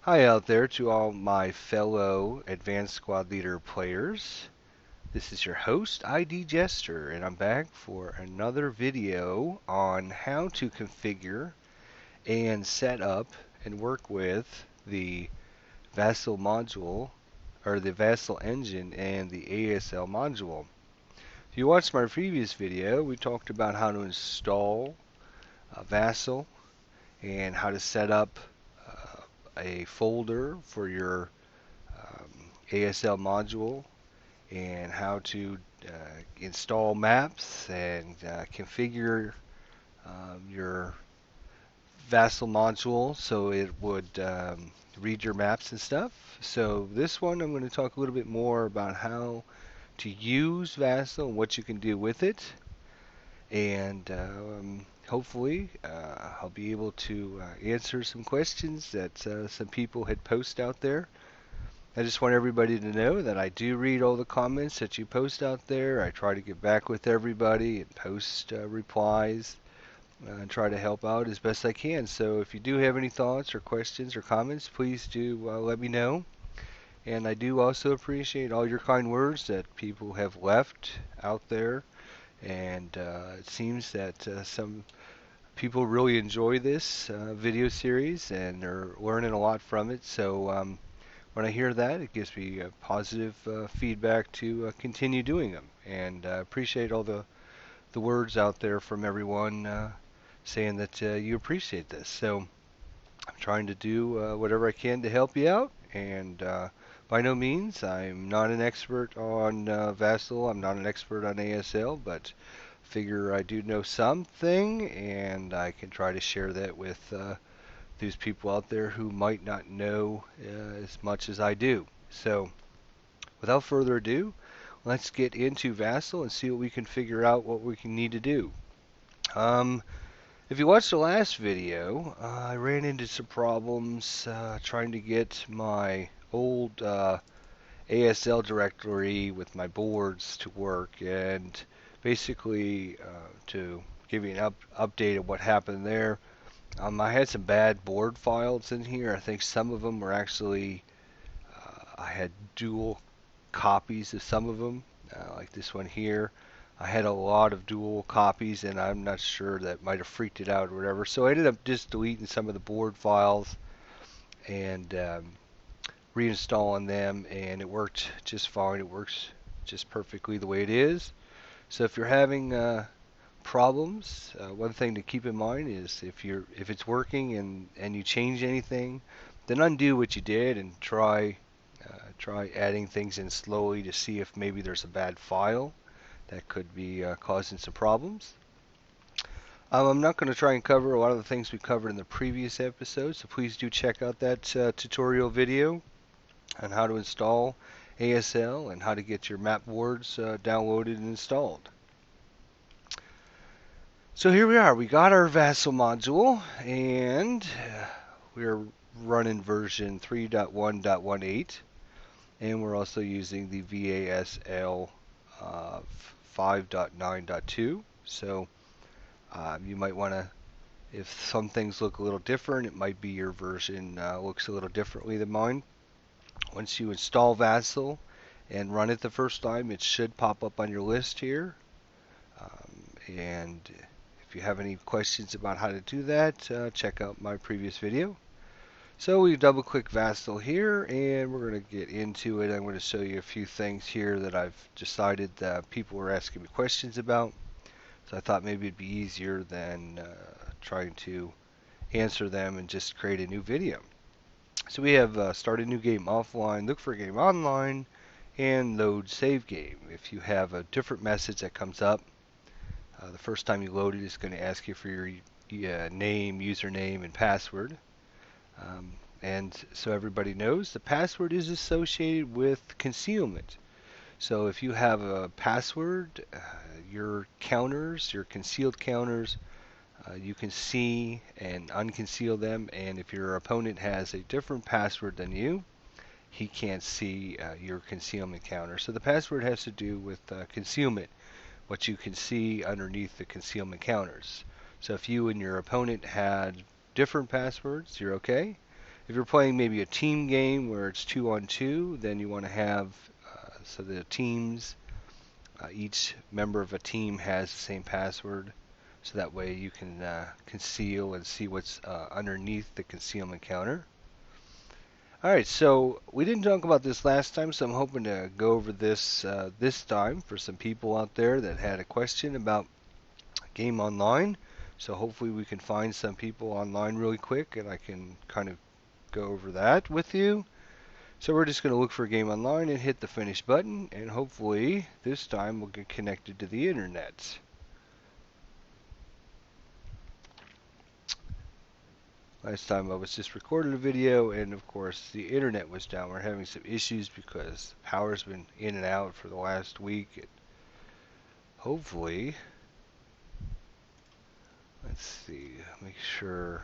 Hi out there to all my fellow Advanced Squad Leader players. This is your host, ID Jester, and I'm back for another video on how to configure and set up and work with the Vassal module, or the Vassal engine and the ASL module. If you watched my previous video, we talked about how to install Vassal and how to set up a folder for your ASL module and how to install maps and configure your Vassal module so it would read your maps and stuff. So this one I'm going to talk a little bit more about how to use Vassal and what you can do with it, and hopefully I'll be able to answer some questions that some people had posted out there. I just want everybody to know that I do read all the comments that you post out there. I try to get back with everybody and post replies and try to help out as best I can. So if you do have any thoughts or questions or comments, please do let me know. And I do also appreciate all your kind words that people have left out there. And it seems that some people really enjoy this video series and are learning a lot from it. So when I hear that, it gives me positive feedback to continue doing them. And I appreciate all the words out there from everyone saying that you appreciate this. So I'm trying to do whatever I can to help you out. And by no means, I'm not an expert on Vassal. I'm not an expert on ASL, but figure I do know something, and I can try to share that with these people out there who might not know as much as I do. So, without further ado, let's get into Vassal and see what we can figure out what we can need to do. Um, if you watched the last video, I ran into some problems trying to get my old ASL directory with my boards to work, and basically to give you an update of what happened there. I had some bad board files in here. I think some of them were actually, I had dual copies of some of them, like this one here. I had a lot of dual copies, and I'm not sure that might have freaked it out or whatever. So I ended up just deleting some of the board files and reinstalling them, and it worked just fine. It works just perfectly the way it is. So if you're having problems, one thing to keep in mind is if it's working and you change anything, then undo what you did and try adding things in slowly to see if maybe there's a bad file that could be causing some problems. I'm not going to try and cover a lot of the things we covered in the previous episode, so please do check out that tutorial video on how to install ASL and how to get your map boards downloaded and installed. So here we are. We got our Vassal module, and we're running version 3.1.18, and we're also using the VASL 5.9.2. So you might want to, if some things look a little different, it might be your version looks a little differently than mine. Once you install Vassal and run it the first time, it should pop up on your list here. And if you have any questions about how to do that, check out my previous video. So we double click Vassal here, and we're going to get into it. I'm going to show you a few things here that I've decided that people were asking me questions about. So I thought maybe it'd be easier than trying to answer them and just create a new video. So we have start a new game offline, look for a game online, and load save game. If you have a different message that comes up, the first time you load it, it's going to ask you for your name, username, and password. And so everybody knows, the password is associated with concealment. So if you have a password, your counters, your concealed counters, you can see and unconceal them. And if your opponent has a different password than you, he can't see your concealment counter. So the password has to do with concealment, what you can see underneath the concealment counters. So if you and your opponent had different passwords, you're okay. If you're playing maybe a team game where it's 2-on-2, then you want to have so the teams, each member of a team has the same password, so that way you can conceal and see what's underneath the concealment counter. Alright, so we didn't talk about this last time, so I'm hoping to go over this this time for some people out there that had a question about game online. So hopefully we can find some people online really quick and I can kind of go over that with you. So we're just going to look for a game online and hit the finish button, and hopefully this time we'll get connected to the internet. Last time I was just recording a video and of course the internet was down. We're having some issues because power's been in and out for the last week. Hopefully, let's see, make sure.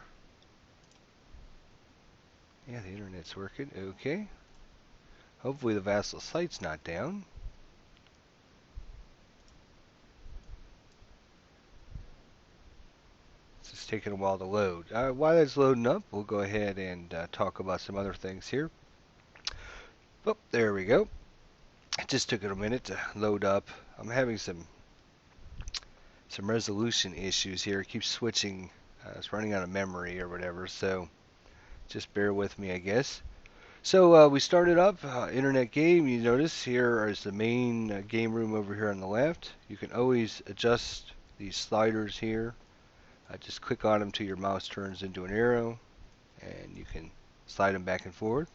Yeah, the internet's working. Okay. Hopefully the Vassal site's not down. It's just taking a while to load. While that's loading up, we'll go ahead and talk about some other things here. Oh, there we go. It just took it a minute to load up. I'm having some resolution issues here. It keeps switching. It's running out of memory or whatever, so just bear with me, I guess. So we started up internet game. You notice here is the main game room over here on the left. You can always adjust these sliders here. Just click on them till your mouse turns into an arrow, and you can slide them back and forth.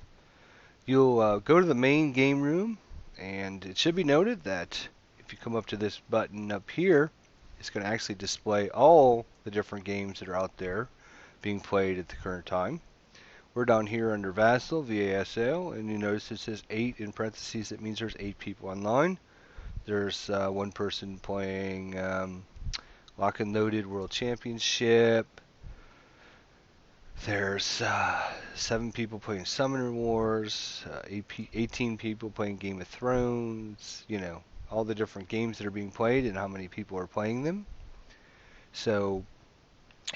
You'll go to the main game room, and it should be noted that if you come up to this button up here, it's going to actually display all the different games that are out there being played at the current time. We're down here under Vassal, VASL, and you notice it says 8 in parentheses. That means there's 8 people online. There's one person playing Lock and Loaded World Championship. There's 7 people playing Summoner Wars, 18 people playing Game of Thrones, you know, all the different games that are being played and how many people are playing them. So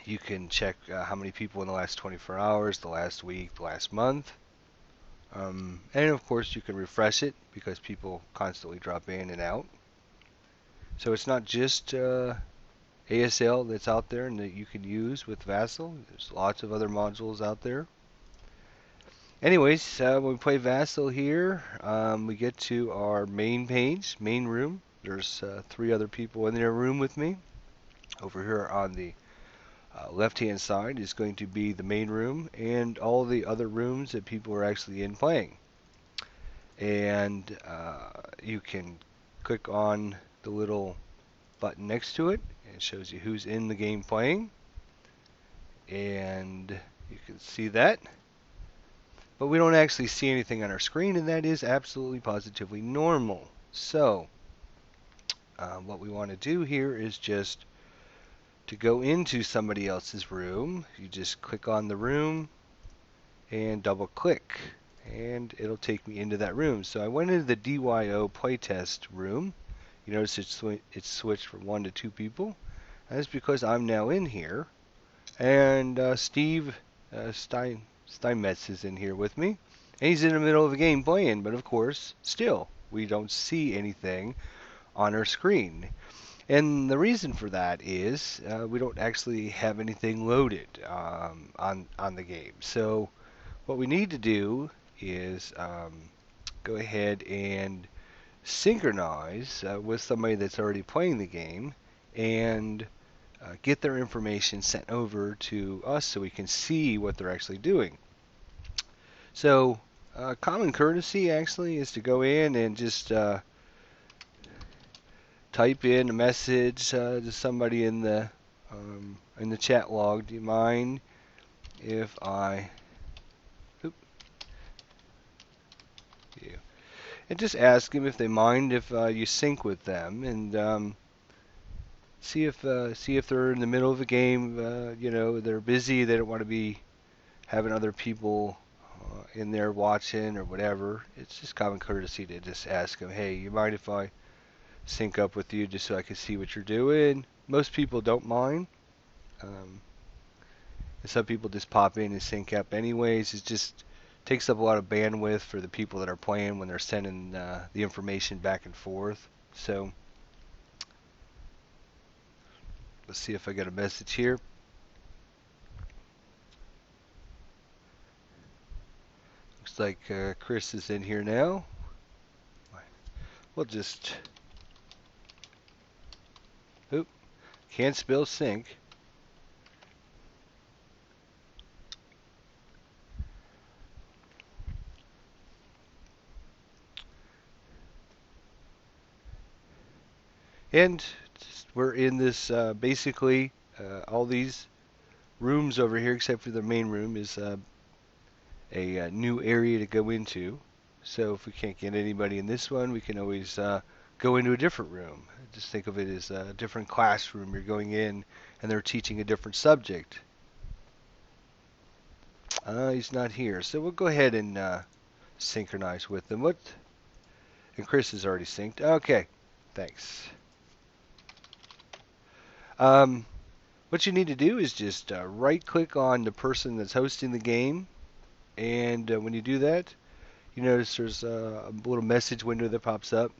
you can check how many people in the last 24 hours, the last week, the last month. And of course you can refresh it because people constantly drop in and out. So it's not just ASL that's out there and that you can use with Vassal. There's lots of other modules out there. Anyways, when we play Vassal here, we get to our main page, main room. There's 3 other people in their room with me. Over here on the left-hand side is going to be the main room and all the other rooms that people are actually in playing. And you can click on the little button next to it. It shows you who's in the game playing. And you can see that. But we don't actually see anything on our screen, and that is absolutely positively normal. So what we want to do here is just to go into somebody else's room. You just click on the room and double click, and it'll take me into that room. So I went into the DYO playtest room. You notice it's switched from 1 to 2 people. That's because I'm now in here, and Steve Steinmetz is in here with me, and he's in the middle of the game playing, but of course, still, we don't see anything on our screen. And the reason for that is we don't actually have anything loaded on the game. So what we need to do is go ahead and synchronize with somebody that's already playing the game and get their information sent over to us so we can see what they're actually doing. So common courtesy actually is to go in and just type in a message to somebody in the chat log. Do you mind if I and just ask them if they mind if you sync with them, and see if they're in the middle of a game. You know, they're busy. They don't want to be having other people in there watching or whatever. It's just common courtesy to just ask them, hey, you mind if I sync up with you just so I can see what you're doing? Most people don't mind. And some people just pop in and sync up anyways. It just takes up a lot of bandwidth for the people that are playing when they're sending the information back and forth. So let's see if I get a message here. Looks like Chris is in here now. We'll just... Oop. Can't spell sync. And we're in this, basically, all these rooms over here, except for the main room, is a new area to go into. So if we can't get anybody in this one, we can always go into a different room. Just think of it as a different classroom. You're going in, and they're teaching a different subject. He's not here, so we'll go ahead and synchronize with them. What? And Chris is already synced. Okay, thanks. What you need to do is just right-click on the person that's hosting the game, and when you do that, you notice there's a little message window that pops up,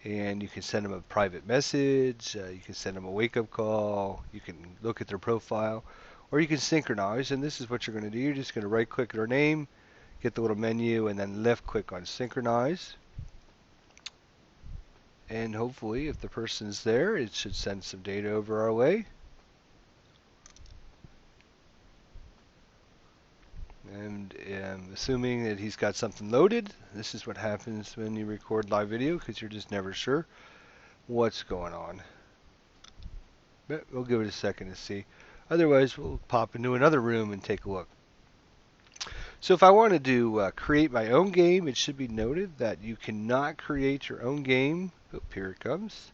and you can send them a private message, you can send them a wake-up call, you can look at their profile, or you can synchronize, and this is what you're going to do. You're just going to right-click their name, get the little menu, and then left-click on synchronize. And hopefully, if the person's there, it should send some data over our way. And assuming that he's got something loaded, this is what happens when you record live video, because you're just never sure what's going on. But we'll give it a second to see. Otherwise, we'll pop into another room and take a look. So if I wanted to create my own game, it should be noted that you cannot create your own game. Oh, here it comes.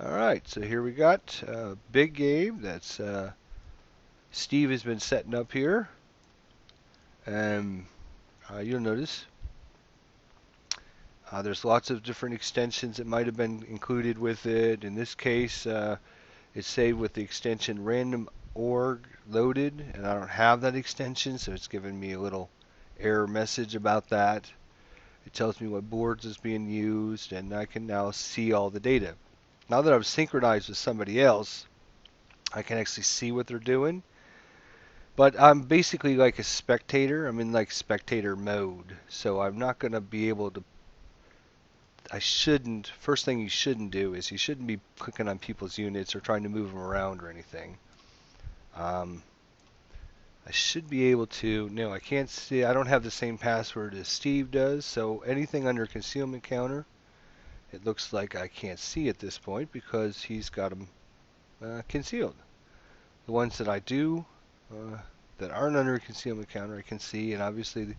Alright, so here we got a big game that's Steve has been setting up here. You'll notice there's lots of different extensions that might have been included with it. In this case, it's saved with the extension random org loaded, and I don't have that extension, so it's giving me a little error message about that. It tells me what boards is being used, and I can now see all the data. Now that I've synchronized with somebody else, I can actually see what they're doing. But I'm basically like a spectator. I'm in like spectator mode, so I'm not going to be able to... First thing you shouldn't do is you shouldn't be clicking on people's units or trying to move them around or anything. I should be able to... No, I can't see. I don't have the same password as Steve does, so anything under concealment counter, it looks like I can't see at this point because he's got them concealed. The ones that I do... that aren't under a concealment counter I can see, and obviously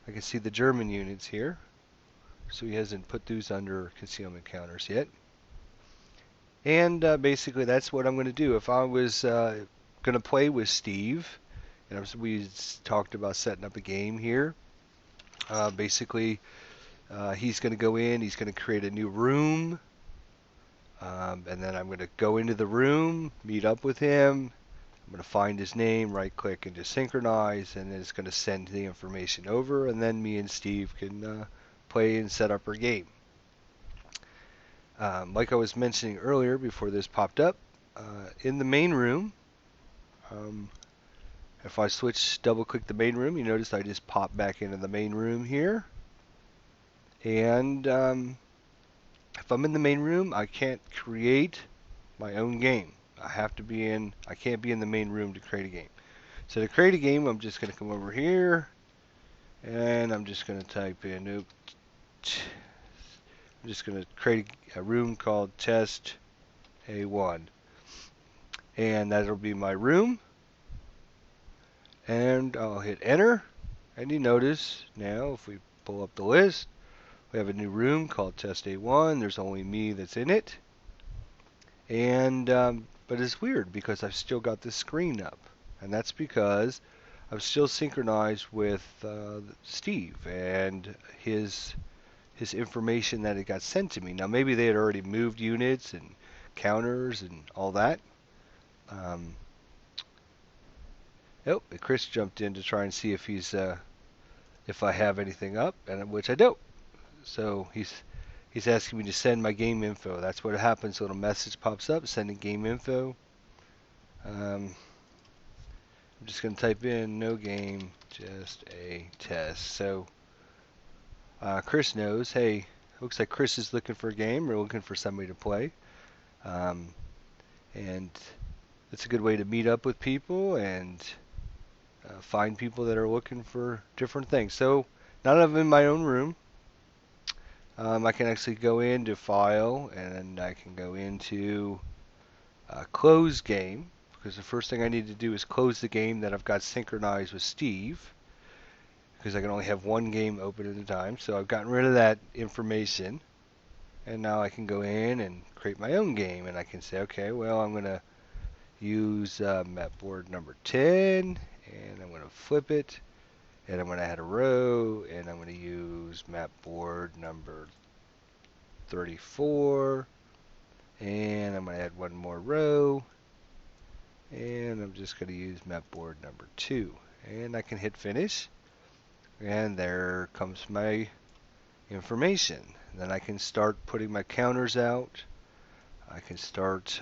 I can see the German units here, so he hasn't put those under concealment counters yet. And basically that's what I'm going to do. If I was going to play with Steve, and we talked about setting up a game here, basically he's going to go in, he's going to create a new room, and then I'm going to go into the room, meet up with him. I'm going to find his name, right click, and just synchronize, and then it's going to send the information over, and then me and Steve can play and set up our game. Like I was mentioning earlier before this popped up, in the main room, if I double click the main room, you notice I just pop back into the main room here. And if I'm in the main room, I can't create my own game. I can't be in the main room to create a game. So to create a game, I'm just going to come over here, and I'm just going to type in, I'm just going to create a room called Test A1. And that'll be my room. And I'll hit enter. And you notice now, if we pull up the list, we have a new room called Test A1. There's only me that's in it. And but it's weird because I've still got this screen up, and that's because I'm still synchronized with Steve and his information that it got sent to me. Now maybe they had already moved units and counters and all that, Oh, Chris jumped in to try and see if I have anything up, and which I don't. So he's asking me to send my game info. That's what happens. A little message pops up, sending game info. I'm just going to type in no game, just a test. So Chris knows, hey, looks like Chris is looking for a game or looking for somebody to play. And it's a good way to meet up with people and find people that are looking for different things. So now that I'm in my own room, I can actually go into File and I can go into Close Game, because the first thing I need to do is close the game that I've got synchronized with Steve, because I can only have one game open at a time. So I've gotten rid of that information, and now I can go in and create my own game, and I can say, okay, well, I'm going to use map board number 10, and I'm going to flip it, and I'm going to add a row, and I'm going to use map board number 34, and I'm going to add one more row, and I'm just going to use map board number 2, and I can hit finish, and there comes my information. Then I can start putting my counters out. I can start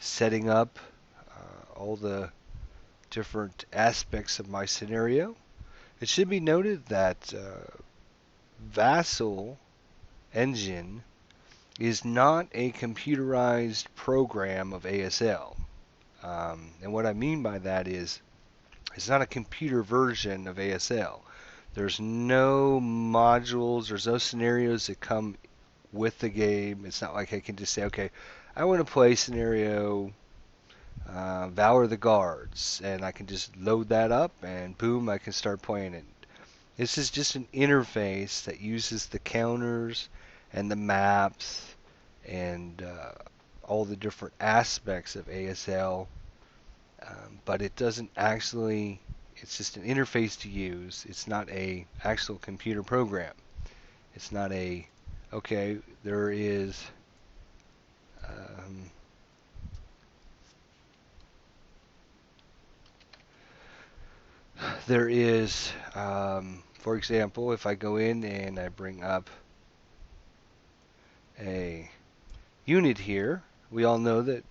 setting up all the different aspects of my scenario. It should be noted that Vassal Engine is not a computerized program of ASL. And what I mean by that is it's not a computer version of ASL. There's no modules, there's no scenarios that come with the game. It's not like I can just say, okay, I want to play scenario Valor the Guards, and I can just load that up, and boom, I can start playing it. This is just an interface that uses the counters and the maps and all the different aspects of ASL, but it doesn't actually, it's just an interface to use. It's not a actual computer program. It's not a, okay, there is for example, if I go in and I bring up a unit here, we all know that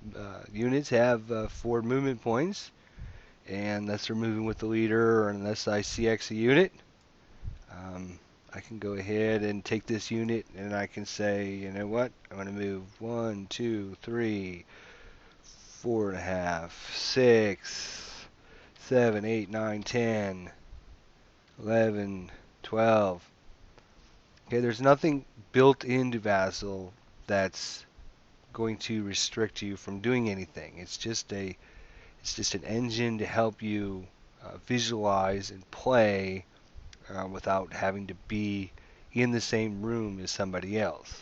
units have 4 movement points, and unless they're moving with the leader or unless I CX a unit, I can go ahead and take this unit and I can say, you know what, I'm going to move 1, 2, 3, 4.5, 6, 7, 8, 9, 10, 11, 12. Okay, there's nothing built into Vassal that's going to restrict you from doing anything. It's just an engine to help you visualize and play without having to be in the same room as somebody else.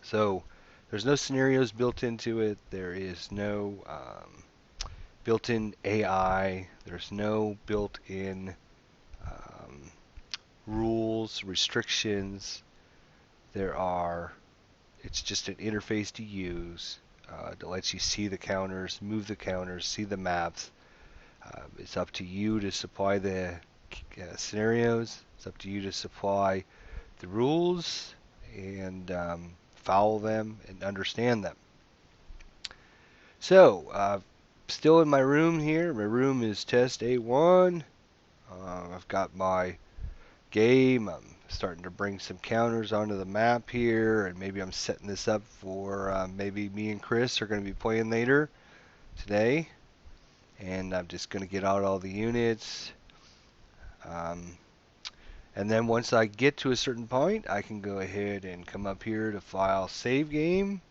So there's no scenarios built into it. There is no built-in AI. There's no built-in rules, restrictions. It's just an interface to use that lets you see the counters, move the counters, see the maps. It's up to you to supply the scenarios. It's up to you to supply the rules and follow them and understand them. So, still in my room here. My room is test A1. I've got my game. I'm starting to bring some counters onto the map here, and maybe I'm setting this up for maybe me and Chris are going to be playing later today. And I'm just going to get out all the units. And then once I get to a certain point, I can go ahead and come up here to File, Save Game.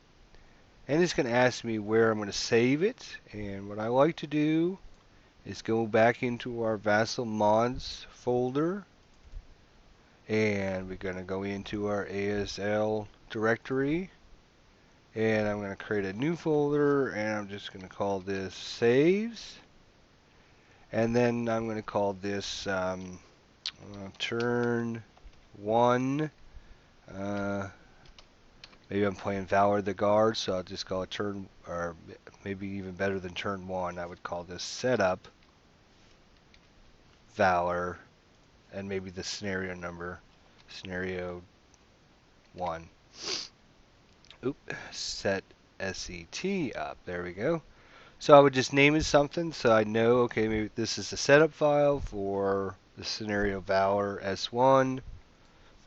And it's going to ask me where I'm going to save it. And what I like to do is go back into our Vassal Mods folder. And we're going to go into our ASL directory. And I'm going to create a new folder. And I'm just going to call this Saves. And then I'm going to call this turn 1. Maybe I'm playing Valor the Guard, so I'll just call it turn, or maybe even better than turn 1. I would call this setup. Valor, and maybe the scenario number, scenario 1. Oop, set SET up. There we go. So I would just name it something so I know, okay, maybe this is the setup file for the scenario Valor S1,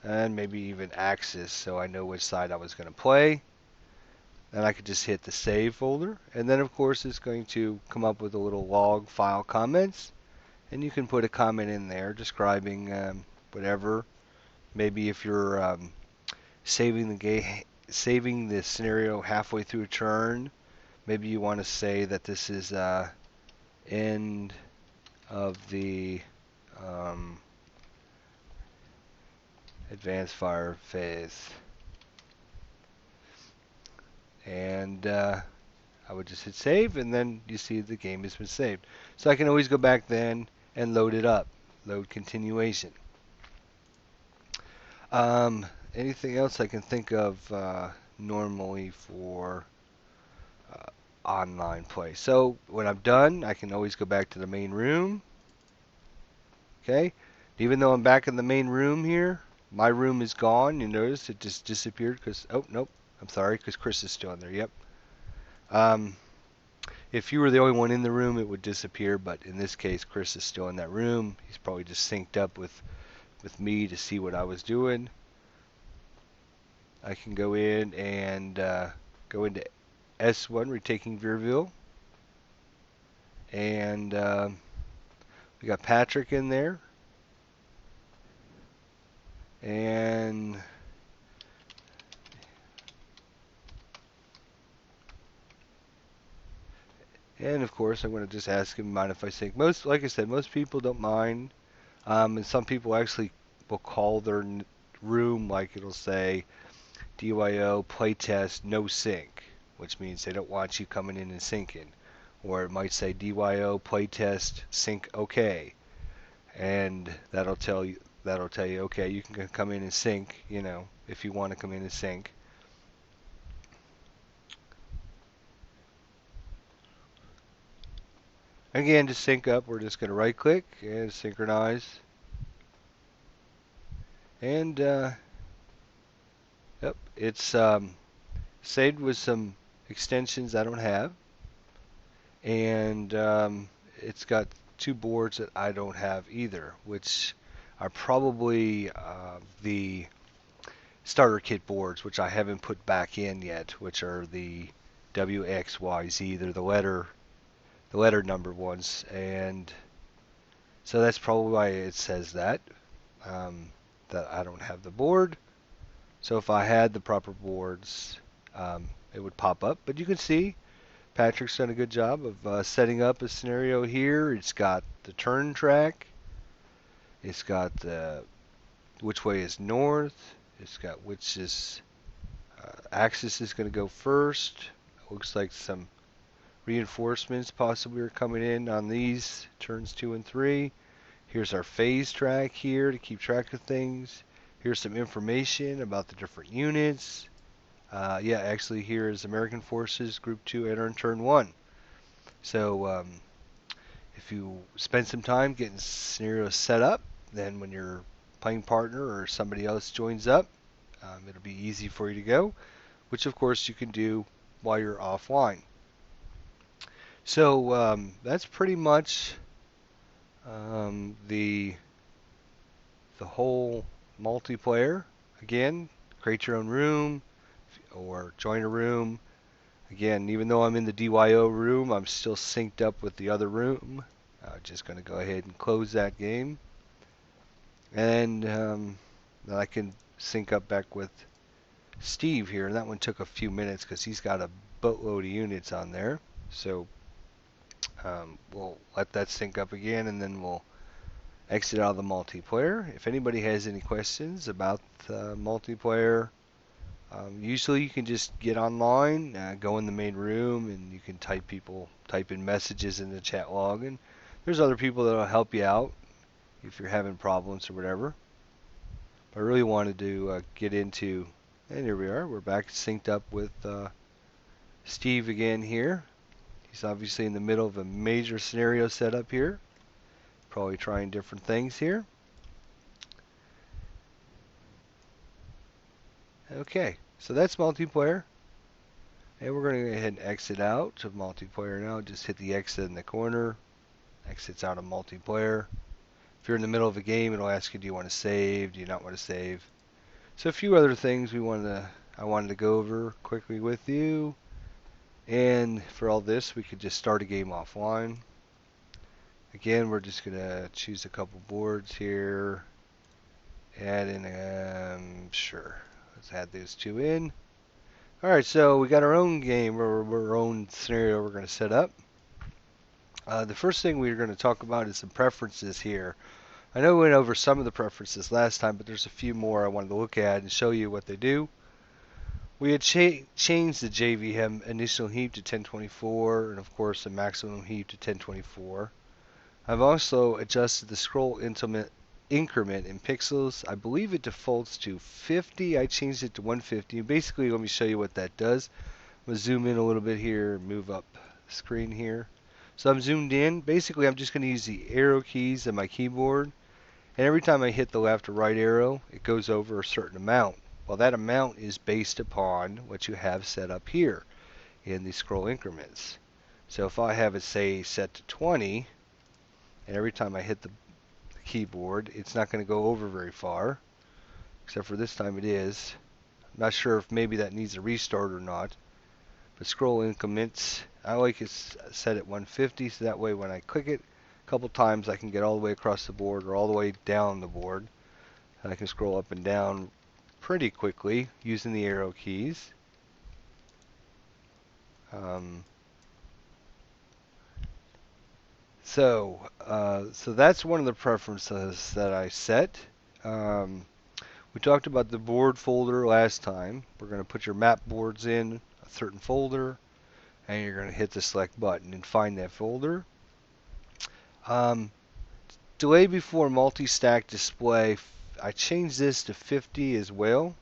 and maybe even Axis so I know which side I was going to play. And I could just hit the save folder, and then of course it's going to come up with a little log file comments, and you can put a comment in there describing whatever. Maybe if you're saving the scenario halfway through a turn, maybe you want to say that this is end of the advanced fire phase, and I would just hit save, and then you see the game has been saved. So I can always go back then and load it up, load continuation. Anything else I can think of normally for online play? So when I'm done, I can always go back to the main room. Okay, even though I'm back in the main room here, my room is gone. You notice it just disappeared because, oh, nope, I'm sorry, because Chris is still in there. Yep. If you were the only one in the room, it would disappear, but in this case, Chris is still in that room. He's probably just synced up with me to see what I was doing. I can go in and go into S1, retaking Veerville, and we got Patrick in there, and of course I'm going to just ask him mind if I sync. Like I said, most people don't mind, and some people actually will call their room, like it'll say DYO playtest no sync, which means they don't want you coming in and syncing. Or it might say DYO playtest sync okay, and that'll tell you okay, you can come in and sync, if you want to come in and sync. Again, to sync up, we're just going to right click and synchronize, and yep, it's saved with some extensions I don't have, and it's got 2 boards that I don't have either, which are probably the starter kit boards, which I haven't put back in yet, which are the WXYZ. They're the letter number ones, and so that's probably why it says that that I don't have the board. So if I had the proper boards, it would pop up. But you can see Patrick's done a good job of setting up a scenario here. It's got the turn track. It's got which way is north. It's got which is axis is going to go first. Looks like some reinforcements possibly are coming in on these turns 2 and 3. Here's our phase track here to keep track of things. Here's some information about the different units. Yeah, actually here is American Forces Group 2 enter in turn 1. So if you spend some time getting scenarios set up, then when your playing partner or somebody else joins up, it'll be easy for you to go, which of course you can do while you're offline. So that's pretty much the whole multiplayer. Again, create your own room or join a room. Again, even though I'm in the DYO room, I'm still synced up with the other room. Just going to go ahead and close that game. And then I can sync up back with Steve here. And that one took a few minutes because he's got a boatload of units on there. So we'll let that sync up again, and then we'll exit out of the multiplayer. If anybody has any questions about multiplayer, usually you can just get online, go in the main room, and you can type in messages in the chat log, and there's other people that will help you out if you're having problems or whatever. But I really wanted to get into, and here we are. We're back synced up with Steve again here. He's obviously in the middle of a major scenario setup here. Probably trying different things here. Okay, so that's multiplayer. And we're going to go ahead and exit out of multiplayer now. Just hit the exit in the corner. Exits out of multiplayer. If you're in the middle of a game, it'll ask you, do you want to save? Do you not want to save? So a few other things I wanted to go over quickly with you. And for all this, we could just start a game offline. Again, we're just going to choose a couple boards here. Add in, sure. Let's add those two in. Alright, so we got our own game, or our own scenario we're going to set up. The first thing we're going to talk about is some preferences here. I know we went over some of the preferences last time, but there's a few more I wanted to look at and show you what they do. We had changed the JVM initial heap to 1024, and of course the maximum heap to 1024. I've also adjusted the scroll increment in pixels. I believe it defaults to 50. I changed it to 150. Basically, let me show you what that does. I'm going to zoom in a little bit here and move up the screen here. So I'm zoomed in. Basically, I'm just going to use the arrow keys on my keyboard. And every time I hit the left or right arrow, it goes over a certain amount. Well, that amount is based upon what you have set up here in the scroll increments. So if I have it, say, set to 20, and every time I hit the keyboard, it's not going to go over very far, except for this time it is. I'm not sure if maybe that needs a restart or not. But scroll increments, I like it set at 150, so that way when I click it a couple times, I can get all the way across the board or all the way down the board. And I can scroll up and down pretty quickly using the arrow keys. So that's one of the preferences that I set. We talked about the board folder last time. We're going to put your map boards in a certain folder, and you're going to hit the select button and find that folder. Delay before multi-stack display, I changed this to 50 as well.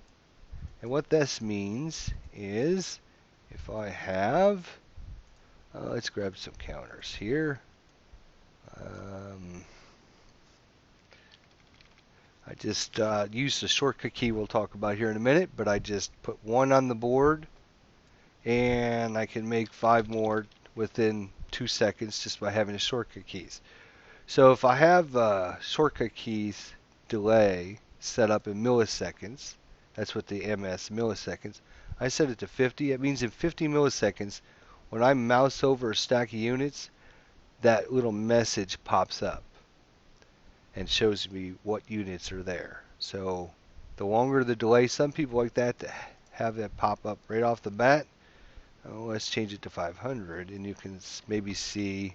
And what this means is if I have, let's grab some counters here. I just used the shortcut key we'll talk about here in a minute, but I just put one on the board, and I can make 5 more within 2 seconds just by having the shortcut keys. So if I have shortcut keys delay set up in milliseconds, that's what the MS milliseconds, I set it to 50. It means in 50 milliseconds, when I mouse over a stack of units, that little message pops up and shows me what units are there. So the longer the delay, some people like that to have that pop up right off the bat. Let's change it to 500, and you can maybe see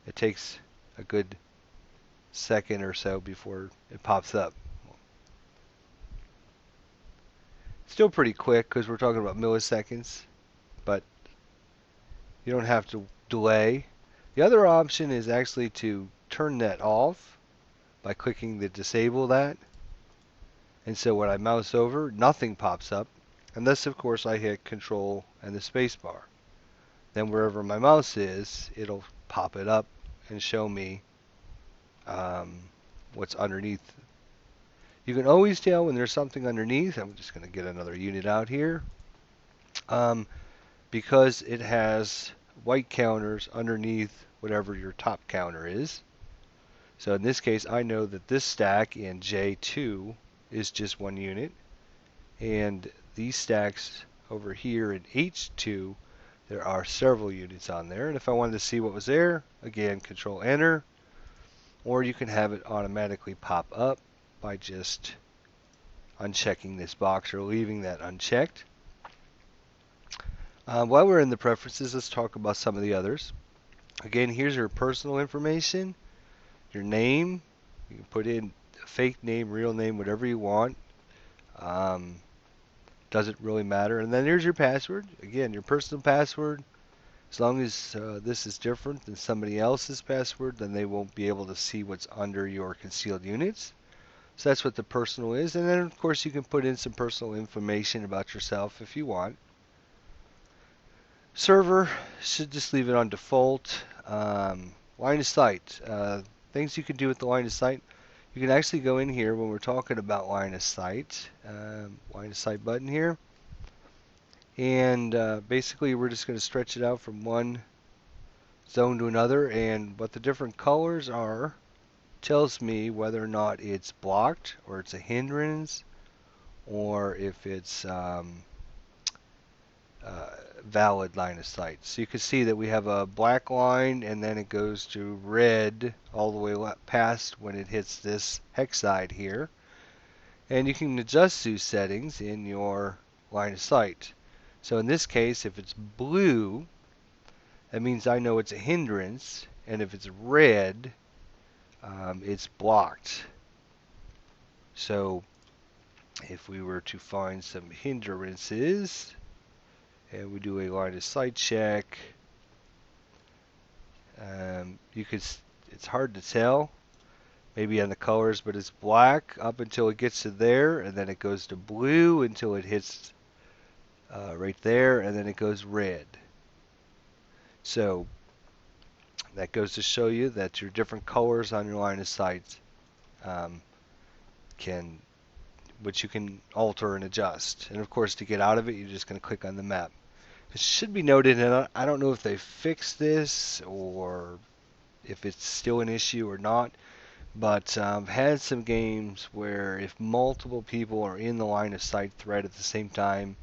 it takes a good second or so before it pops up. Still pretty quick because we're talking about milliseconds, but you don't have to delay. The other option is actually to turn that off by clicking the disable that. And so when I mouse over, nothing pops up, unless of course I hit control and the space bar. Then wherever my mouse is, it'll pop it up and show me what's underneath. You can always tell when there's something underneath. I'm just going to get another unit out here. Because it has white counters underneath whatever your top counter is. So in this case, I know that this stack in J2 is just 1 unit. And these stacks over here in H2, there are several units on there. And if I wanted to see what was there, again, Control Enter. Or you can have it automatically pop up by just unchecking this box or leaving that unchecked. While we're in the preferences, let's talk about some of the others. Again, here's your personal information, your name. You can put in a fake name, real name, whatever you want. Doesn't really matter. And then here's your password. Again, your personal password. As long as this is different than somebody else's password, then they won't be able to see what's under your concealed units. So that's what the personal is. And then, of course, you can put in some personal information about yourself if you want. Server, should just leave it on default. Line of sight. things you can do with the line of sight. You can actually go in here when we're talking about line of sight button here, and basically we're just going to stretch it out from one zone to another, and what the different colors are tells me whether or not it's blocked or it's a hindrance or if it's valid line of sight. So you can see that we have a black line and then it goes to red all the way past when it hits this hex side here. And you can adjust these settings in your line of sight. So in this case, if it's blue, that means I know it's a hindrance, and if it's red, it's blocked. So if we were to find some hindrances, and we do a line of sight check, it's hard to tell, maybe on the colors, but it's black up until it gets to there, and then it goes to blue until it hits right there, and then it goes red. So that goes to show you that your different colors on your line of sight um, which you can alter and adjust. And of course, to get out of it, you're just going to click on the map. It should be noted, and I don't know if they fixed this or if it's still an issue or not, but I've had some games where if multiple people are in the line of sight thread at the same time,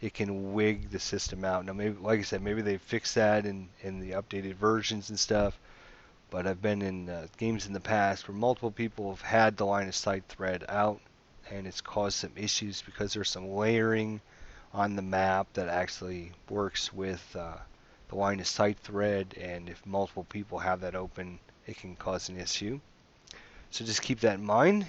it can wig the system out. Now, maybe, like I said, maybe they fixed that in the updated versions and stuff, but I've been in games in the past where multiple people have had the line of sight thread out, and it's caused some issues because there's some layering on the map that actually works with the line of sight thread, and if multiple people have that open, it can cause an issue. So just keep that in mind.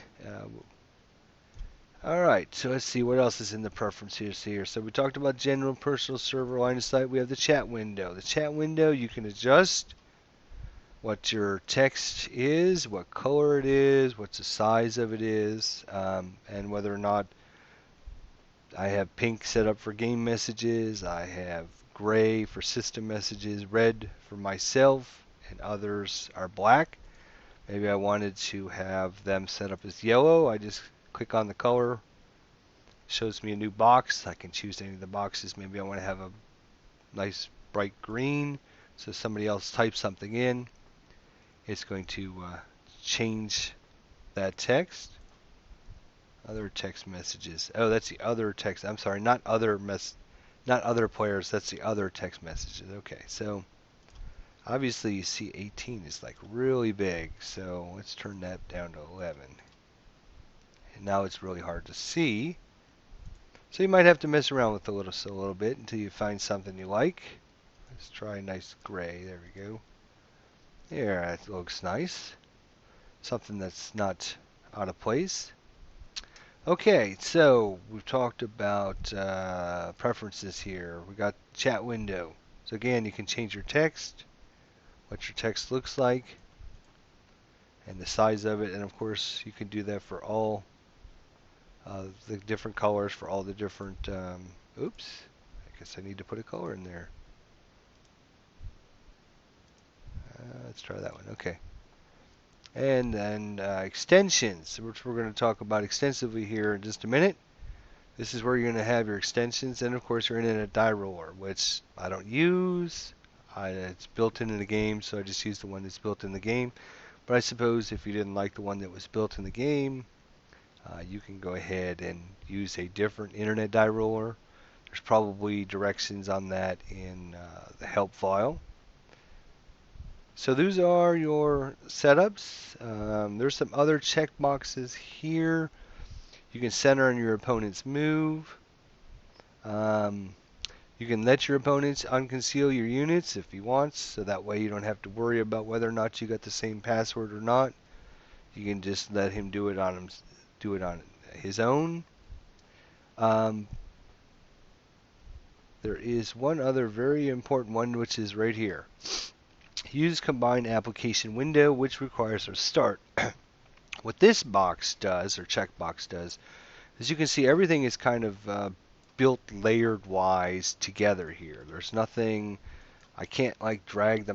Alright, so let's see what else is in the preferences here. So we talked about general personal server line of sight. We have the chat window. The chat window, you can adjust what your text is, what color it is, what the size of it is, and whether or not I have pink set up for game messages, I have gray for system messages, red for myself, and others are black. Maybe I wanted to have them set up as yellow. I just click on the color, shows me a new box. I can choose any of the boxes. Maybe I want to have a nice bright green, so somebody else types something in, it's going to change that text. Other text messages. Oh, that's the other text. I'm sorry, not other players. That's the other text messages. Okay, so obviously you see 18 is like really big, so let's turn that down to 11. And now it's really hard to see. So you might have to mess around with it a little bit until you find something you like. Let's try a nice gray. There we go. There, that looks nice. Something that's not out of place. Okay, so we've talked about preferences here. We got chat window. So again, you can change your text, what your text looks like, and the size of it. And of course, you can do that for all the different colors, for all the different, oops, I guess I need to put a color in there. Let's try that one. Okay. And then extensions, which we're going to talk about extensively here in just a minute. This is where you're going to have your extensions, and of course your internet die roller, which I don't use. It's built into the game, so I just use the one that's built in the game. But I suppose if you didn't like the one that was built in the game, you can go ahead and use a different internet die roller. There's probably directions on that in the help file. So those are your setups. There's some other check boxes here. You can center on your opponent's move. You can let your opponents unconceal your units if he wants, so that way you don't have to worry about whether or not you got the same password or not. You can just let him do it on his own. There is one other very important one, which is right here. Use combined application window, which requires a start. What this box does, or checkbox does, is you can see everything is kind of built layered wise together here. There's nothing, I can't like drag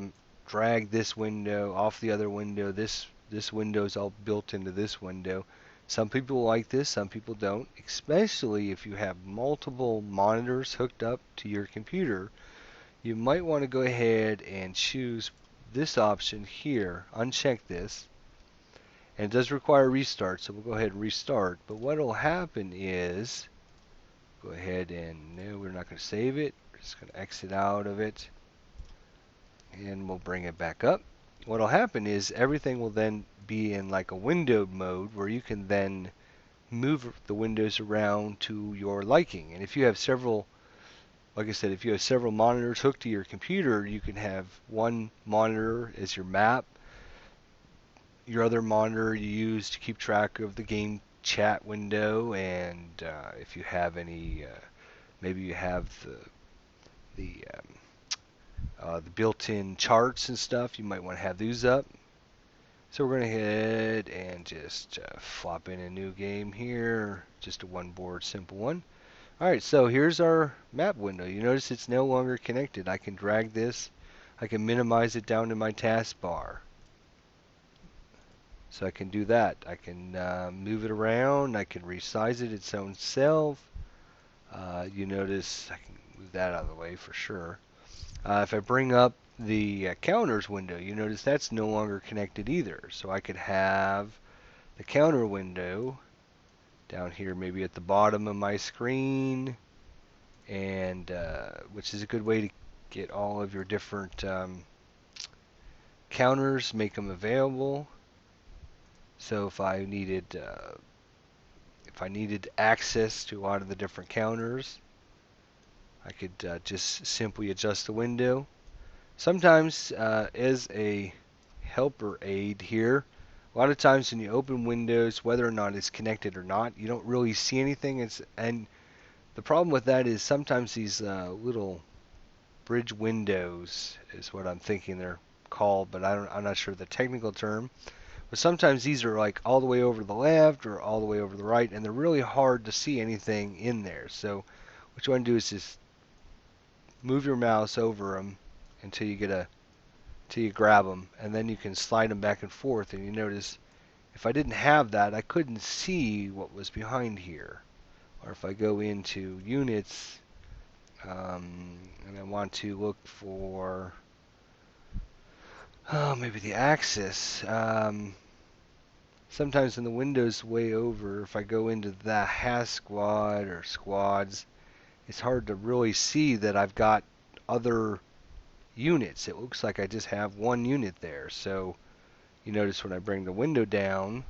this window off the other window, this This window is all built into this window. Some people like this, some people don't, especially if you have multiple monitors hooked up to your computer. You might want to go ahead and choose this option here, uncheck this, and it does require a restart, so we'll go ahead and restart. But what will happen is, go ahead and, no, we're not going to save it. We're just going to exit out of it, and we'll bring it back up. What will happen is everything will then be in like a windowed mode where you can then move the windows around to your liking. And if you have several, like I said, if you have several monitors hooked to your computer, you can have one monitor as your map, your other monitor you use to keep track of the game chat window, and if you have any, maybe you have the built-in charts and stuff, you might want to have these up. So we're going to head and just flop in a new game here, just a one board simple one. Alright, so here's our map window. You notice it's no longer connected. I can drag this, I can minimize it down to my taskbar. So I can do that. I can move it around, I can resize it its own self. You notice I can move that out of the way for sure. If I bring up the counters window, you notice that's no longer connected either. So I could have the counter window down here maybe at the bottom of my screen, and which is a good way to get all of your different counters, make them available. So if I needed access to a lot of the different counters, I could just simply adjust the window. Sometimes as a helper aid here, a lot of times when you open Windows, whether or not it's connected or not, you don't really see anything. And the problem with that is sometimes these little bridge windows is what I'm thinking they're called, but I'm not sure the technical term. But sometimes these are like all the way over to the left or all the way over to the right, and they're really hard to see anything in there. So what you want to do is just move your mouse over them until you grab them, and then you can slide them back and forth. And you notice if I didn't have that, I couldn't see what was behind here. Or if I go into units and I want to look for maybe the axis. Sometimes when the window's way over, if I go into the has squad or squads, it's hard to really see that I've got other units. It looks like I just have one unit there. So you notice when I bring the window down,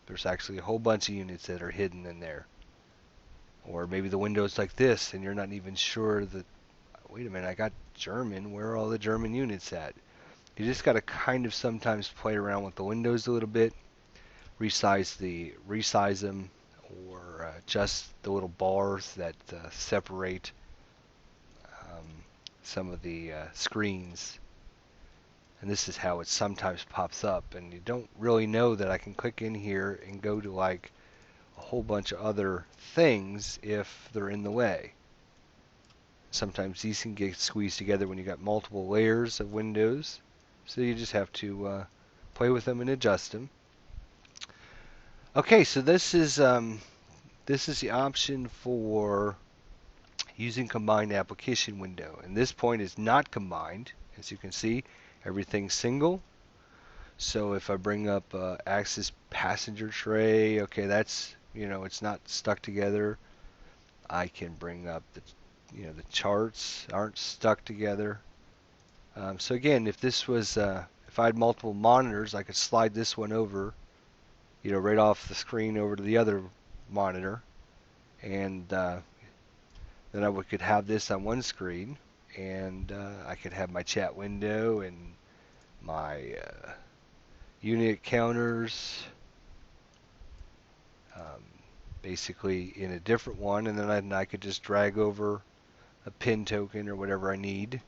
there's actually a whole bunch of units that are hidden in there. Or maybe the window's like this and you're not even sure that, wait a minute, I got German, where are all the German units at? You just got to kind of sometimes play around with the windows a little bit, resize them, or adjust the little bars that separate some of the screens. And this is how it sometimes pops up, and you don't really know that I can click in here and go to like a whole bunch of other things if they're in the way. Sometimes these can get squeezed together when you got multiple layers of windows, so you just have to play with them and adjust them. Okay, so this is the option for using combined application window, and this point is not combined. As you can see, everything's single. So if I bring up Axis passenger tray, okay, that's, it's not stuck together. I can bring up the charts aren't stuck together. So again, if this was if I had multiple monitors, I could slide this one over, right off the screen over to the other monitor, and then I could have this on one screen, and I could have my chat window and my unit counters basically in a different one, and then I could just drag over a pin token or whatever I need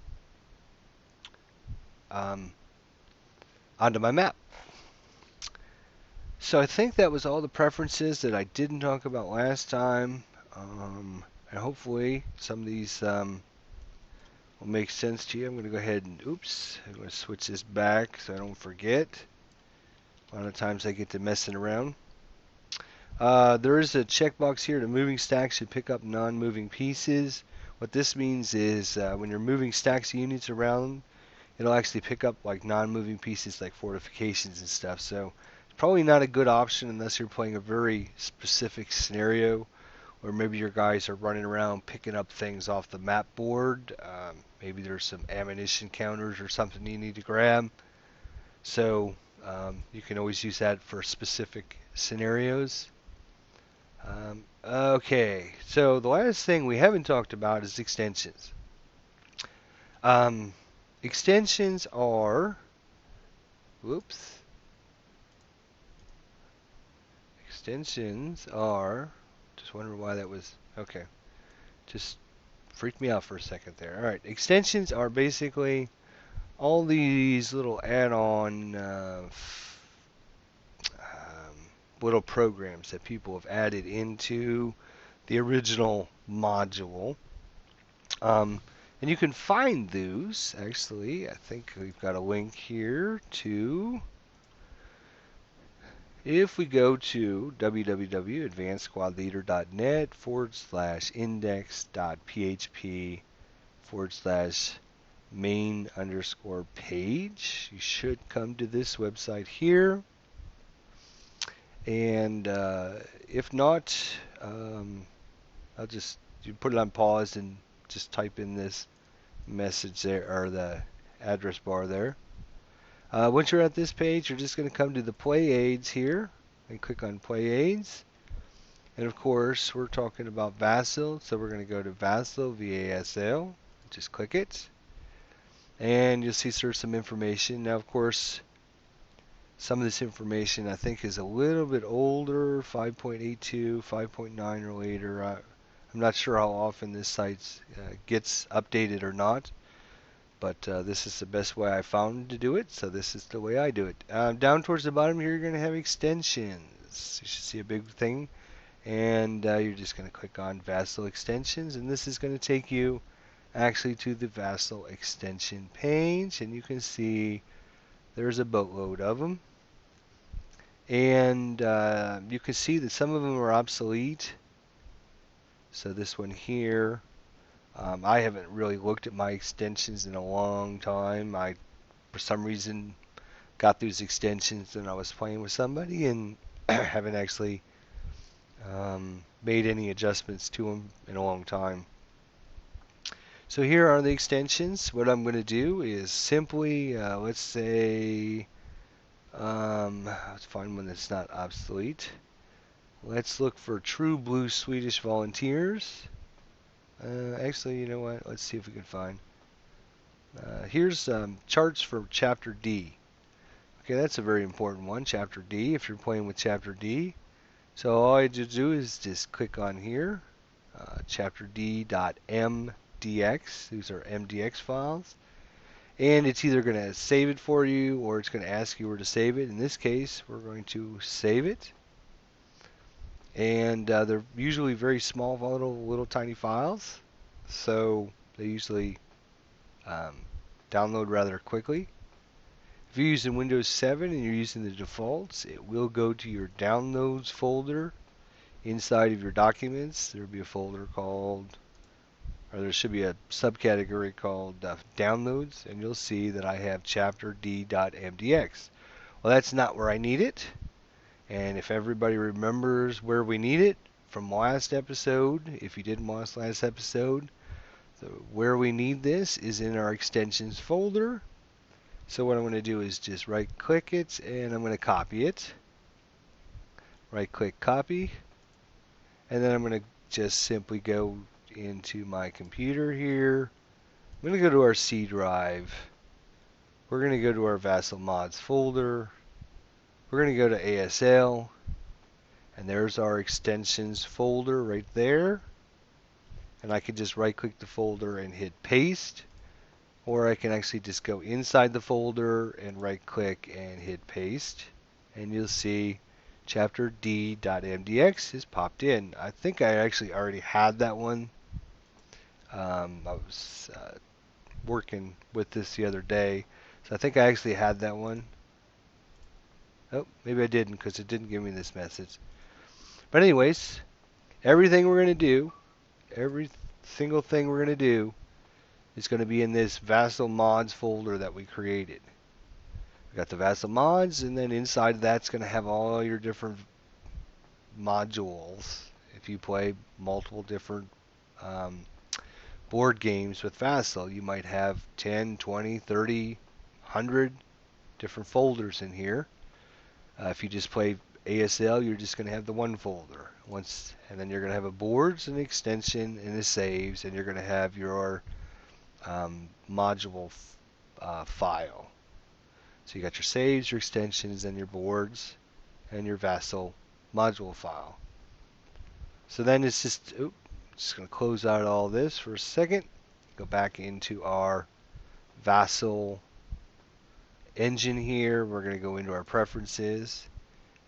onto my map. So I think that was all the preferences that I didn't talk about last time, and hopefully some of these will make sense to you. I'm going to go ahead and I'm going to switch this back so I don't forget. A lot of times I get to messing around. There is a checkbox here. The moving stack should pick up non-moving pieces. What this means is when you're moving stacks of units around, it'll actually pick up like non-moving pieces like fortifications and stuff. So it's probably not a good option unless you're playing a very specific scenario, or maybe your guys are running around picking up things off the map board. Maybe there's some ammunition counters or something you need to grab. So you can always use that for specific scenarios. Okay, so the last thing we haven't talked about is extensions. Um, Extensions are, whoops, extensions are, just wondering why that was, okay, just freaked me out for a second there. Alright, extensions are basically all these little add-on little programs that people have added into the original module. And you can find those, actually, I think we've got a link here to, if we go to www.advancedquadleader.net/index.php/main_page, you should come to this website here. And if not, I'll just you put it on pause and just type in this message there, or the address bar there. Once you're at this page, you're just going to come to the Play Aids here and click on Play Aids. And of course, we're talking about Vassal, so we're going to go to Vassal, VASL. Just click it. And you'll see there's some information. Now, of course, some of this information I think is a little bit older, 5.82, 5.9 or later. I'm not sure how often this site gets updated or not, but this is the best way I found to do it, so this is the way I do it. Down towards the bottom here, you're going to have extensions. You should see a big thing, and you're just going to click on Vassal Extensions, and this is going to take you actually to the Vassal Extension page, and you can see there's a boatload of them. And you can see that some of them are obsolete. So this one here, I haven't really looked at my extensions in a long time. I, for some reason, got these extensions and I was playing with somebody and haven't actually made any adjustments to them in a long time. So here are the extensions. What I'm going to do is simply, let's say, let's find one that's not obsolete. Let's look for True Blue Swedish Volunteers. Actually, you know what? Let's see if we can find. Here's charts for Chapter D. Okay, that's a very important one, Chapter D, if you're playing with Chapter D. So all I have to do is just click on here, Chapter D.mdx. These are MDX files. And it's either going to save it for you or it's going to ask you where to save it. In this case, we're going to save it. And they're usually very small, little tiny files. So they usually download rather quickly. If you're using Windows 7 and you're using the defaults, it will go to your Downloads folder inside of your documents. There will be a folder called, or there should be a subcategory called Downloads, and you'll see that I have Chapter D.mdx. Well, that's not where I need it. And if everybody remembers where we need it from last episode, if you didn't watch last episode, where we need this is in our extensions folder. So what I'm going to do is just right click it and I'm going to copy it. Right click copy. And then I'm going to just simply go into my computer here. I'm going to go to our C drive. We're going to go to our Vassal Mods folder. We're going to go to ASL. And there's our extensions folder right there. And I can just right click the folder and hit paste. Or I can actually just go inside the folder and right click and hit paste. And you'll see Chapter D.mdx is popped in. I think I actually already had that one. I was working with this the other day. So I think I actually had that one. Oh, maybe I didn't because it didn't give me this message. But anyways, everything we're going to do, every single thing we're going to do is going to be in this Vassal Mods folder that we created. We got the Vassal Mods, and then inside of that's going to have all your different modules. If you play multiple different board games with Vassal, you might have 10, 20, 30, 100 different folders in here. If you just play ASL, you're just going to have the one folder. And then you're going to have a boards, an extension, and a saves, and you're going to have your module file. So you got your saves, your extensions, and your boards, and your Vassal module file. So then it's just going to close out all this for a second. Go back into our Vassal engine here. We're going to go into our preferences,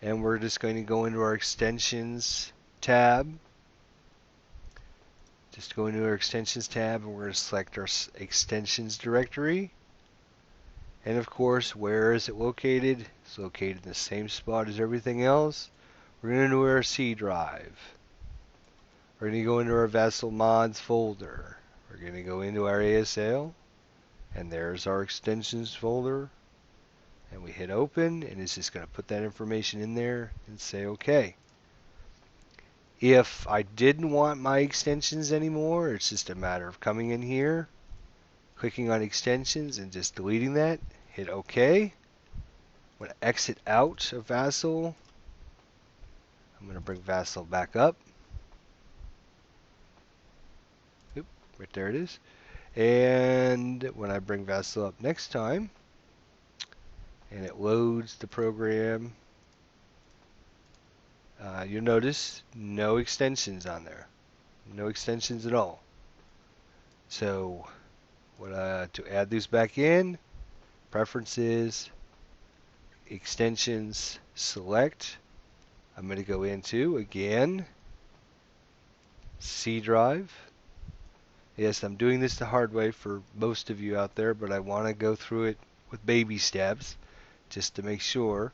and we're just going to go into our extensions tab. Just go into our extensions tab, and we're going to select our extensions directory. And of course, where is it located? It's located in the same spot as everything else. We're going to go into our C drive. We're going to go into our Vassal Mods folder. We're going to go into our ASL, and there's our extensions folder. And we hit open, and it's just going to put that information in there and say OK. If I didn't want my extensions anymore, it's just a matter of coming in here, clicking on extensions, and just deleting that. Hit OK. I'm going to exit out of Vassal. I'm going to bring Vassal back up. Oop, right there it is. And when I bring Vassal up next time, and it loads the program, you'll notice no extensions on there. No extensions at all. So to add these back in, preferences, extensions, select. I'm going to go into, again, C drive. Yes, I'm doing this the hard way for most of you out there, but I want to go through it with baby steps just to make sure.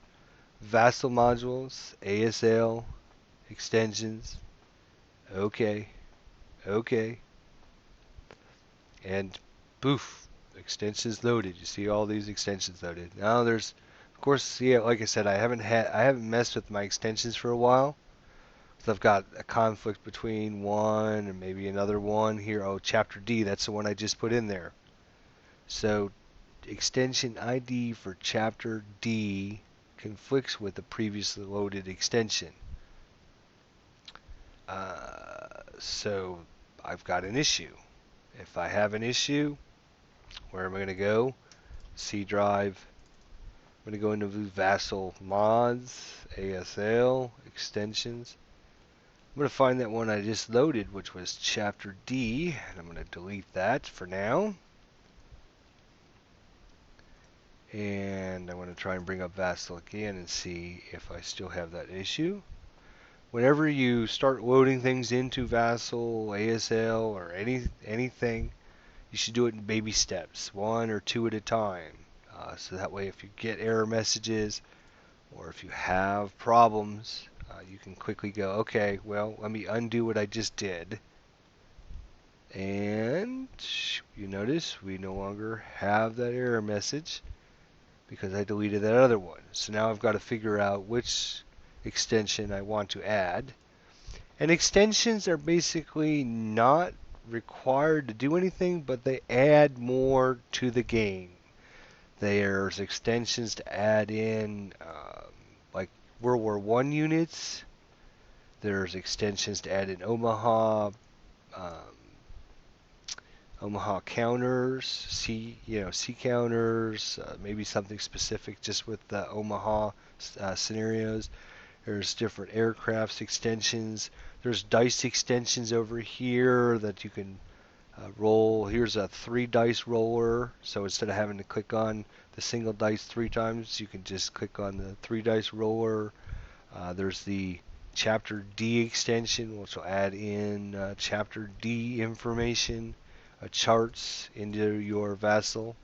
Vassal modules, ASL, extensions, OK, OK, and poof, extensions loaded. You see all these extensions loaded. Now there's, of course, yeah, like I said, I haven't messed with my extensions for a while. So I've got a conflict between one and maybe another one here. Oh, Chapter D, that's the one I just put in there. So extension ID for Chapter D conflicts with the previously loaded extension. So I've got an issue. If I have an issue, where am I going to go? C drive. I'm going to go into Vassal Mods, ASL, extensions. I'm going to find that one I just loaded, which was Chapter D, and I'm going to delete that for now. And I'm going to try and bring up Vassal again and see if I still have that issue. Whenever you start loading things into Vassal, ASL, or anything, you should do it in baby steps, 1 or 2 at a time. So that way if you get error messages or if you have problems, you can quickly go, okay, well, let me undo what I just did. And you notice we no longer have that error message because I deleted that other one. So now I've got to figure out which extension I want to add. And extensions are basically not required to do anything, but they add more to the game. There's extensions to add in like World War I units. There's extensions to add in Omaha counters, C counters, maybe something specific just with the Omaha scenarios. There's different aircrafts extensions. There's dice extensions over here that you can roll. Here's a 3 dice roller, so instead of having to click on the single dice 3 times, you can just click on the 3 dice roller. There's the Chapter D extension, which will add in Chapter D information, charts into your Vassal.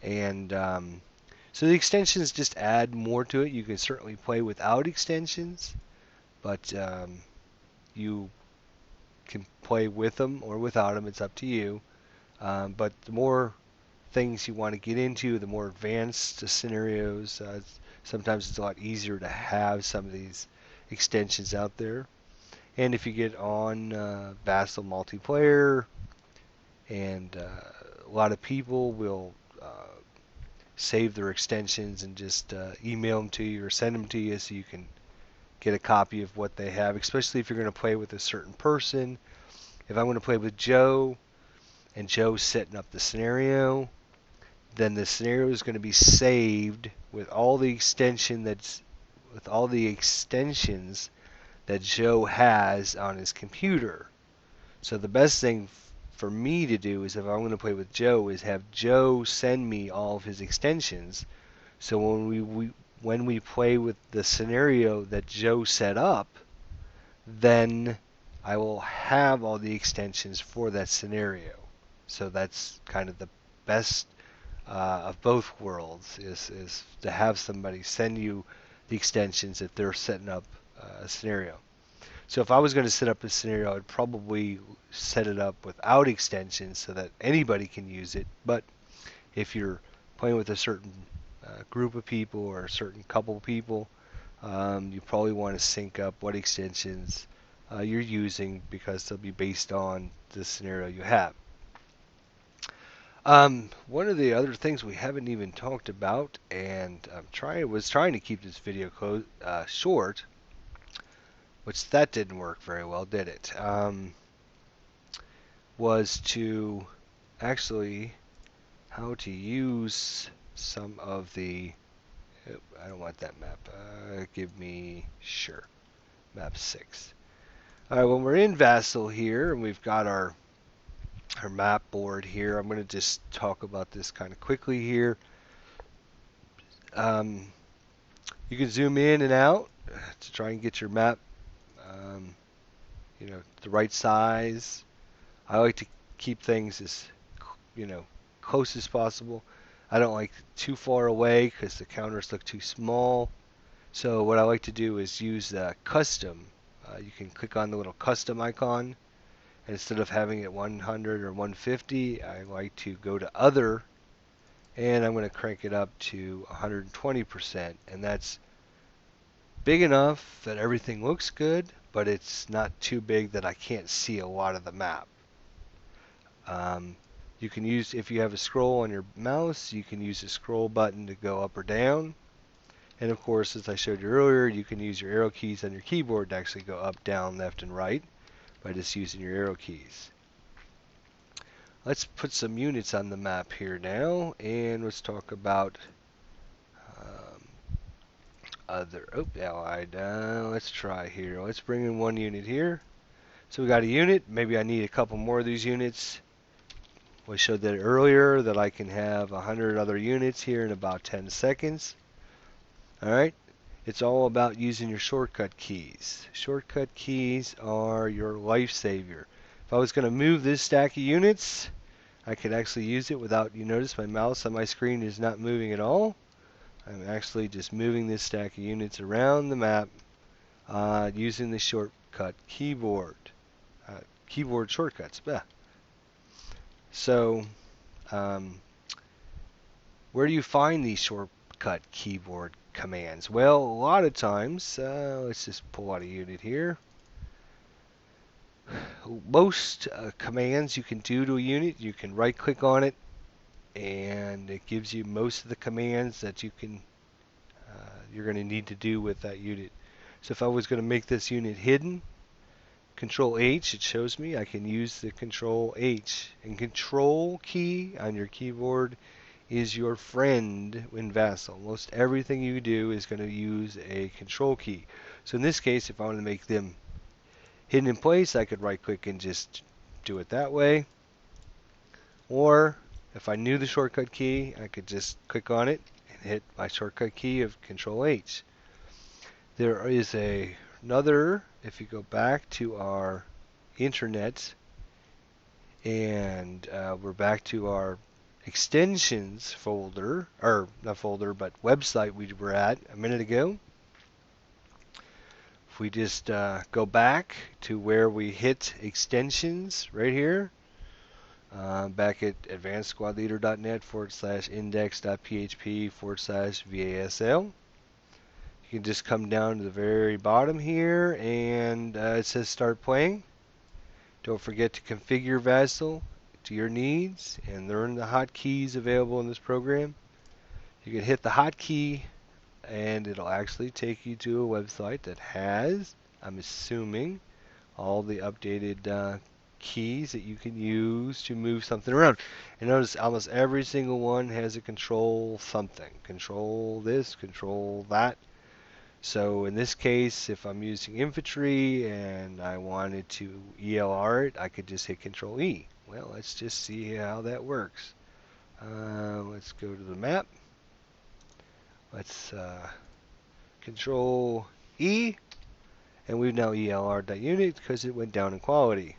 And so So the extensions just add more to it. You can certainly play without extensions, but you can play with them or without them. It's up to you. But the more things you want to get into, the more advanced the scenarios, sometimes it's a lot easier to have some of these extensions out there. And if you get on Vassal multiplayer, and a lot of people will save their extensions and just email them to you or send them to you so you can get a copy of what they have, especially if you're going to play with a certain person. If I'm going to play with Joe and Joe's setting up the scenario, then the scenario is going to be saved with all the extensions that Joe has on his computer. So the best thing for me to do is, if I'm going to play with Joe, is have Joe send me all of his extensions. So when we play with the scenario that Joe set up, then I will have all the extensions for that scenario. So that's kind of the best of both worlds, is to have somebody send you the extensions if they're setting up a scenario. So if I was going to set up a scenario, I'd probably set it up without extensions so that anybody can use it. But if you're playing with a certain group of people or a certain couple of people, you probably want to sync up what extensions you're using, because they'll be based on the scenario you have. One of the other things we haven't even talked about, and was trying to keep this video short, which that didn't work very well, did it? Was to actually how to use some of the. I don't want that map. Give me map 6. All right, when we're in Vassal here and we've got our map board here, I'm going to just talk about this kind of quickly here. You can zoom in and out to try and get your map, the right size. I like to keep things as, close as possible. I don't like too far away because the counters look too small. So what I like to do is use custom. You can click on the little custom icon. And instead of having it 100 or 150, I like to go to other, and I'm going to crank it up to 120%. And that's big enough that everything looks good, but it's not too big that I can't see a lot of the map. You can use, if you have a scroll on your mouse, you can use the scroll button to go up or down. And of course, as I showed you earlier, you can use your arrow keys on your keyboard to actually go up, down, left, and right by just using your arrow keys. Let's put some units on the map here now, and let's talk about allied. Let's try here. Let's bring in one unit here. So we got a unit. Maybe I need a couple more of these units. We showed that earlier, that I can have 100 other units here in about 10 seconds. Alright, it's all about using your shortcut keys. Shortcut keys are your lifesaver. If I was going to move this stack of units, I could actually use it without, you notice my mouse on my screen is not moving at all. I'm actually just moving this stack of units around the map using the shortcut keyboard. Keyboard shortcuts. So, where do you find these shortcut keyboard commands? Well, a lot of times, let's just pull out a unit here. Most commands you can do to a unit, you can right click on it, and it gives you most of the commands that you're going to need to do with that unit. So if I was going to make this unit hidden, Control H, it shows me I can use the Control H. And Control key on your keyboard is your friend in Vassal. Most everything you do is going to use a Control key. So in this case, if I want to make them hidden in place, I could right click and just do it that way. Or if I knew the shortcut key, I could just click on it and hit my shortcut key of Control H. There is another, if you go back to our internet, and we're back to our extensions folder, or not folder, but website we were at a minute ago. If we just go back to where we hit extensions right here, back at advancedsquadleader.net/index.php/VASL. You can just come down to the very bottom here, and it says start playing. Don't forget to configure Vassal to your needs and learn the hotkeys available in this program. You can hit the hotkey and it'll actually take you to a website that has, I'm assuming, all the updated keys that you can use to move something around. And notice almost every single one has a control something. Control this, control that. So in this case, if I'm using infantry and I wanted to ELR it, I could just hit Control E. Well, let's just see how that works. Let's go to the map. Let's Control E, and we've now ELR'd that unit because it went down in quality.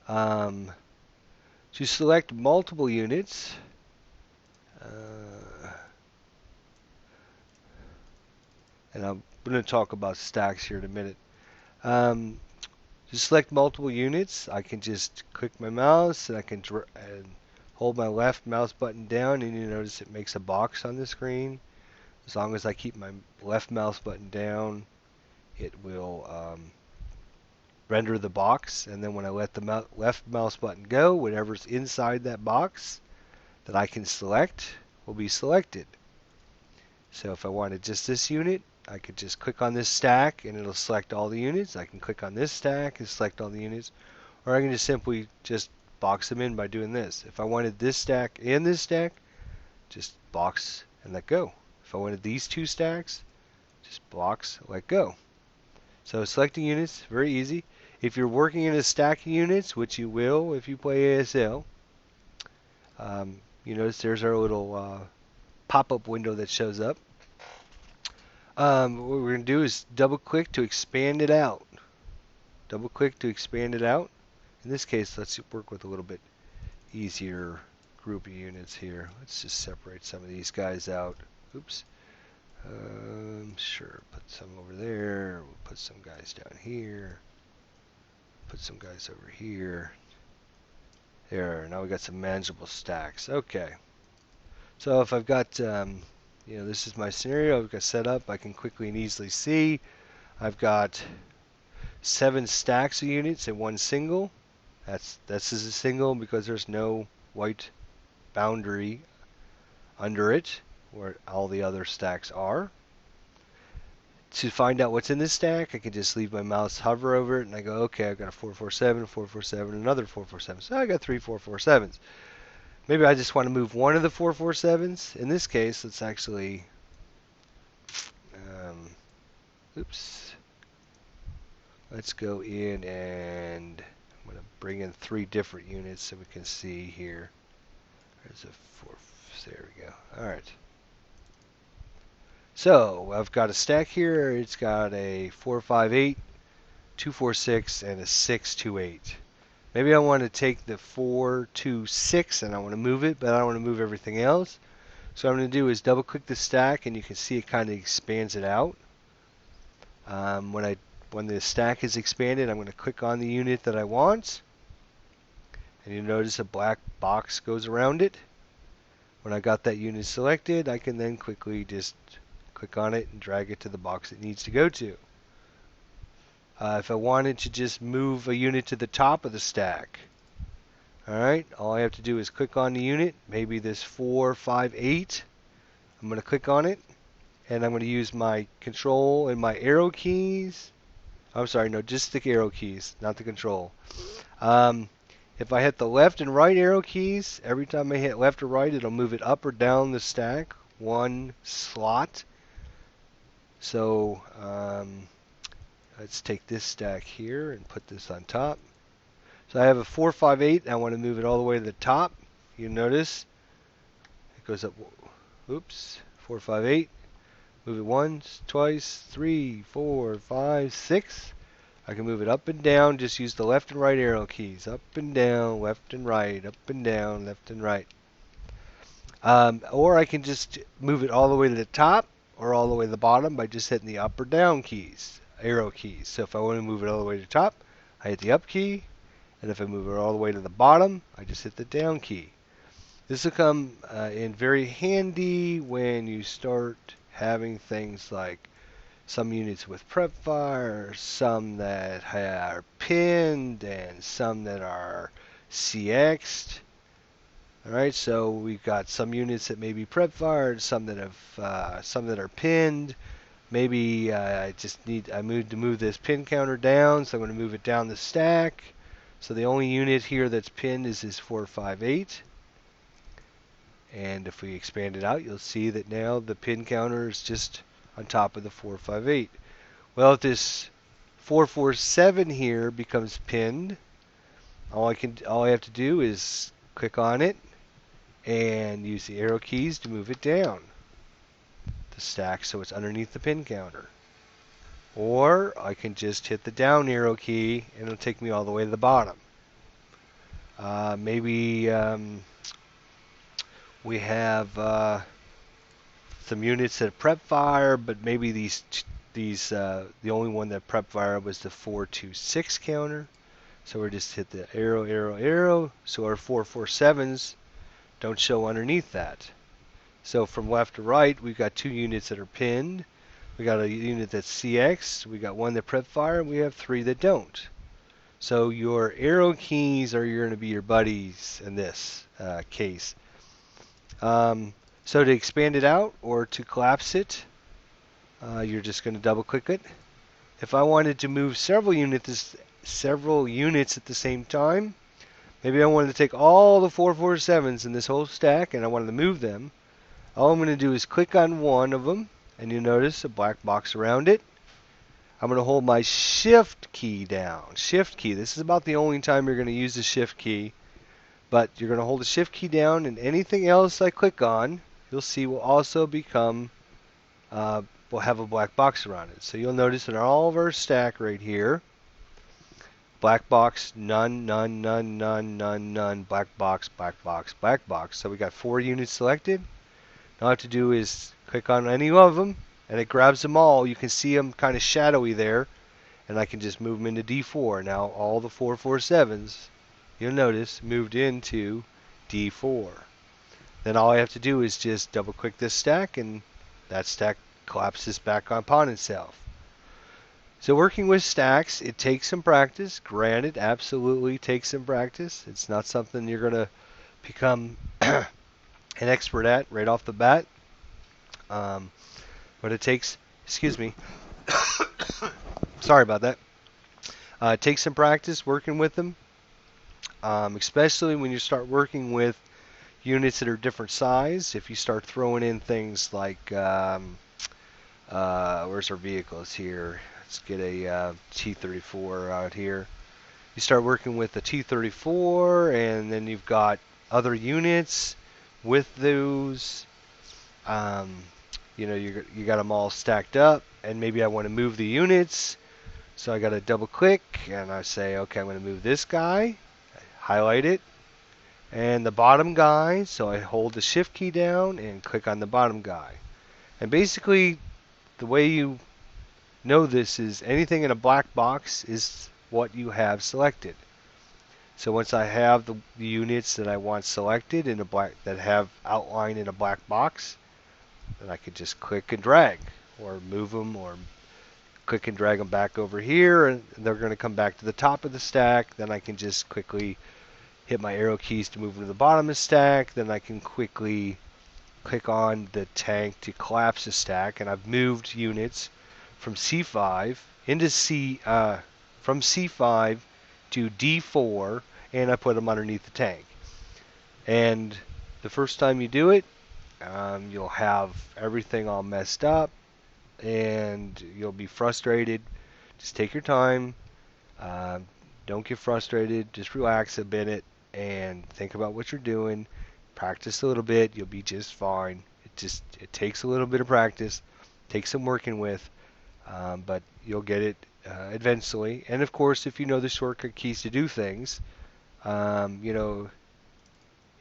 To select multiple units, and I'm going to talk about stacks here in a minute. To select multiple units, I can just click my mouse and I can hold my left mouse button down, and you notice it makes a box on the screen. As long as I keep my left mouse button down, it will render the box, and then when I let the left mouse button go, whatever's inside that box that I can select will be selected. So if I wanted just this unit, I could just click on this stack and it'll select all the units. I can click on this stack and select all the units, or I can just simply just box them in by doing this. If I wanted this stack and this stack, just box and let go. If I wanted these two stacks, just box, let go. So selecting units, very easy. If you're working in a stack of units, which you will if you play ASL, you notice there's our little pop-up window that shows up. What we're going to do is double click to expand it out. Double click to expand it out. In this case, let's work with a little bit easier group of units here. Let's just separate some of these guys out. Oops. Sure, put some over there. We'll put some guys down here. Put some guys over here. There, now we got some manageable stacks. Okay. So if I've got, this is my scenario. I've got set up. I can quickly and easily see. I've got 7 stacks of units in one single. This is a single because there's no white boundary under it where all the other stacks are. To find out what's in this stack, I can just leave my mouse, hover over it, and I go, okay, I've got a 447, 447, another 447. So I got 3 447s. Maybe I just want to move one of the 447s. In this case, let's actually, let's go in and I'm going to bring in 3 different units so we can see here. There's a 4, there we go. All right. So I've got a stack here. It's got a 458, 246, and a 628. Maybe I want to take the 426 and I want to move it, but I don't want to move everything else. So what I'm going to do is double click the stack, and you can see it kind of expands it out. When the stack is expanded, I'm going to click on the unit that I want, and you notice a black box goes around it. When I got that unit selected, I can then quickly just click on it and drag it to the box it needs to go to. If I wanted to just move a unit to the top of the stack, alright, all I have to do is click on the unit, maybe this 458. I'm going to click on it, and I'm going to use my control and my arrow keys. I'm sorry, no, just the arrow keys, not the control. If I hit the left and right arrow keys, every time I hit left or right, it'll move it up or down the stack, 1 slot. So let's take this stack here and put this on top. So I have a 458, and I want to move it all the way to the top. You notice it goes up, oops, 458. Move it once, twice, 3, 4, 5, 6. I can move it up and down, just use the left and right arrow keys. Up and down, left and right, up and down, left and right. Or I can just move it all the way to the top or all the way to the bottom by just hitting the up or down keys, arrow keys. So if I want to move it all the way to the top, I hit the up key. And if I move it all the way to the bottom, I just hit the down key. This will come in very handy when you start having things like some units with prep fire, some that are pinned, and some that are CX'd. Alright, so we've got some units that may be prep fired, some that are pinned. Maybe I need to move this pin counter down, so I'm going to move it down the stack. So the only unit here that's pinned is this 458. And if we expand it out, you'll see that now the pin counter is just on top of the 458. Well, if this 447 here becomes pinned, all I have to do is click on it and use the arrow keys to move it down the stack so it's underneath the pin counter. Or I can just hit the down arrow key and it'll take me all the way to the bottom. Maybe we have some units that prep fire, but maybe the only one that prep fire was the 426 counter. So we're just hit the arrow, arrow, arrow. So our 447s don't show underneath that. So from left to right, we've got two units that are pinned. We got a unit that's CX. We got one that prep fire, and we have three that don't. So your arrow keys are going to be your buddies in this case. So to expand it out or to collapse it, you're just going to double click it. If I wanted to move several units at the same time, maybe I wanted to take all the 447s in this whole stack and I wanted to move them. All I'm going to do is click on one of them, and you'll notice a black box around it. I'm going to hold my shift key down. Shift key. This is about the only time you're going to use the shift key. But you're going to hold the shift key down, and anything else I click on, you'll see will also become, will have a black box around it. So you'll notice in all of our stack right here, black box, none, none, none, none, none, none, black box, black box, black box. So we got 4 units selected. All I have to do is click on any of them, and it grabs them all. You can see them kind of shadowy there, and I can just move them into D4. Now all the 447s, you'll notice, moved into D4. Then all I have to do is just double click this stack, and that stack collapses back upon itself. So working with stacks, it takes some practice. Granted, absolutely takes some practice. It's not something you're going to become an expert at right off the bat. But it takes, excuse me, sorry about that. It takes some practice working with them, especially when you start working with units that are different size. If you start throwing in things like, where's our vehicles here? Let's get a T-34 out here. You start working with the T-34, and then you've got other units with those. You got them all stacked up, and maybe I want to move the units. So I got to double click, and I say, okay, I'm going to move this guy. I highlight it. And the bottom guy, so I hold the shift key down and click on the bottom guy. And basically, the way you know this is anything in a black box is what you have selected. So once I have the units that I want selected in a black, that have outlined in a black box, then I could just click and drag, or move them, or click and drag them back over here, and they're going to come back to the top of the stack. Then I can just quickly hit my arrow keys to move them to the bottom of the stack. Then I can quickly click on the tank to collapse the stack, and I've moved units from C5 into from C5 to D4, and I put them underneath the tank. And the first time you do it, you'll have everything all messed up, and you'll be frustrated. Just take your time. Don't get frustrated. Just relax a minute and think about what you're doing. Practice a little bit. You'll be just fine. It takes a little bit of practice. Takes some working with, but you'll get it eventually. And of course, if you know the shortcut keys to do things, you know,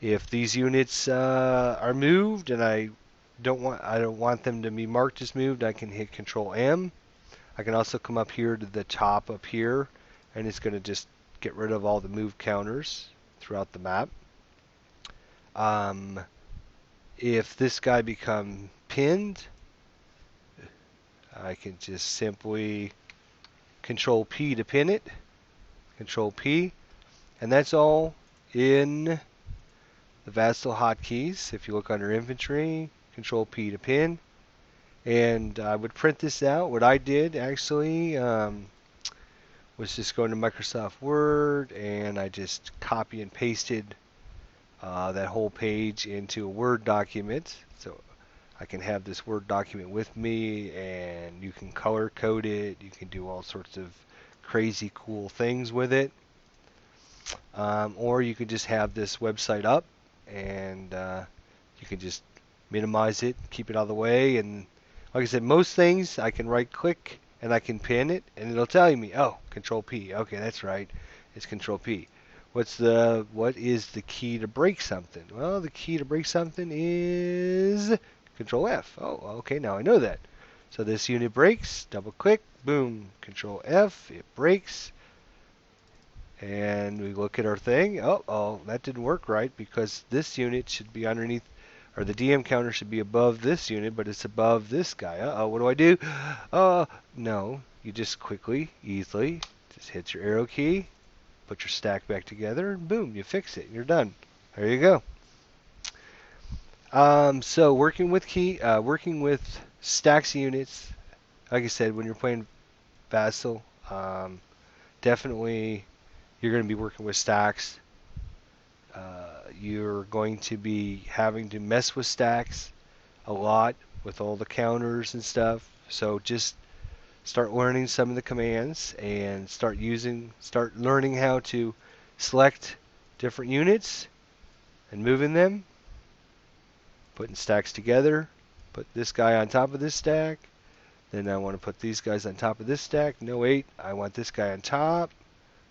if these units are moved and I don't want them to be marked as moved, I can hit Control M. I can also come up here to the top up here, and it's going to just get rid of all the move counters throughout the map. Um, if this guy become pinned, I can just simply Control P to pin it, Control P, and that's all in the Vassal hotkeys. If you look under Inventory, Control P to pin, and I would print this out. What I did actually was just go into Microsoft Word, and I just copy and pasted that whole page into a Word document. So I can have this Word document with me, and you can color code it. You can do all sorts of crazy cool things with it. Or you could just have this website up, and you can just minimize it, keep it out of the way, and like I said, most things I can right click and I can pin it, and it'll tell me, oh, Control P. Okay, that's right, it's Control P. What is the key to break something? Well, the key to break something is Control F. Oh, okay, now I know that. So this unit breaks, double click, boom, Control F, it breaks. And we look at our thing. Oh, that didn't work right because this unit should be underneath, or the DM counter should be above this unit, but it's above this guy. Uh-oh, what do I do? No, you just quickly, easily, just hit your arrow key, put your stack back together, and boom, you fix it. You're done. There you go. So working with stacks units, like I said, when you're playing Vassal, definitely you're going to be working with stacks. You're going to be having to mess with stacks a lot with all the counters and stuff. So just start learning some of the commands and start learning how to select different units and moving them, putting stacks together, put this guy on top of this stack. Then I want to put these guys on top of this stack. No, wait, I want this guy on top.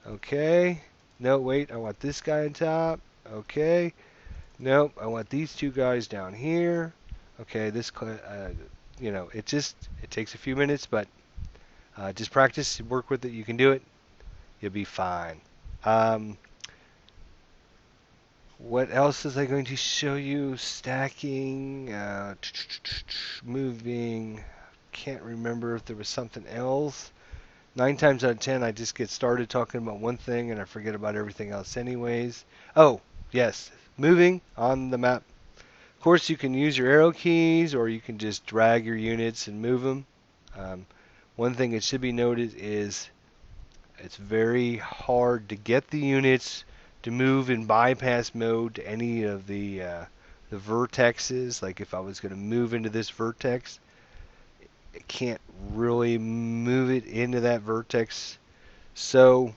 Okay. No, wait, I want this guy on top. Okay. Nope, I want these two guys down here. Okay, it takes a few minutes, but just practice, work with it. You can do it. You'll be fine. What else is I going to show you? Stacking, moving. Can't remember if there was something else. 9 times out of 10, I just get started talking about one thing and I forget about everything else anyways. Oh, yes, moving on the map. Of course, you can use your arrow keys or you can just drag your units and move them. One thing that should be noted is it's very hard to get the units to move in bypass mode to any of the vertexes. Like if I was going to move into this vertex, it can't really move it into that vertex. So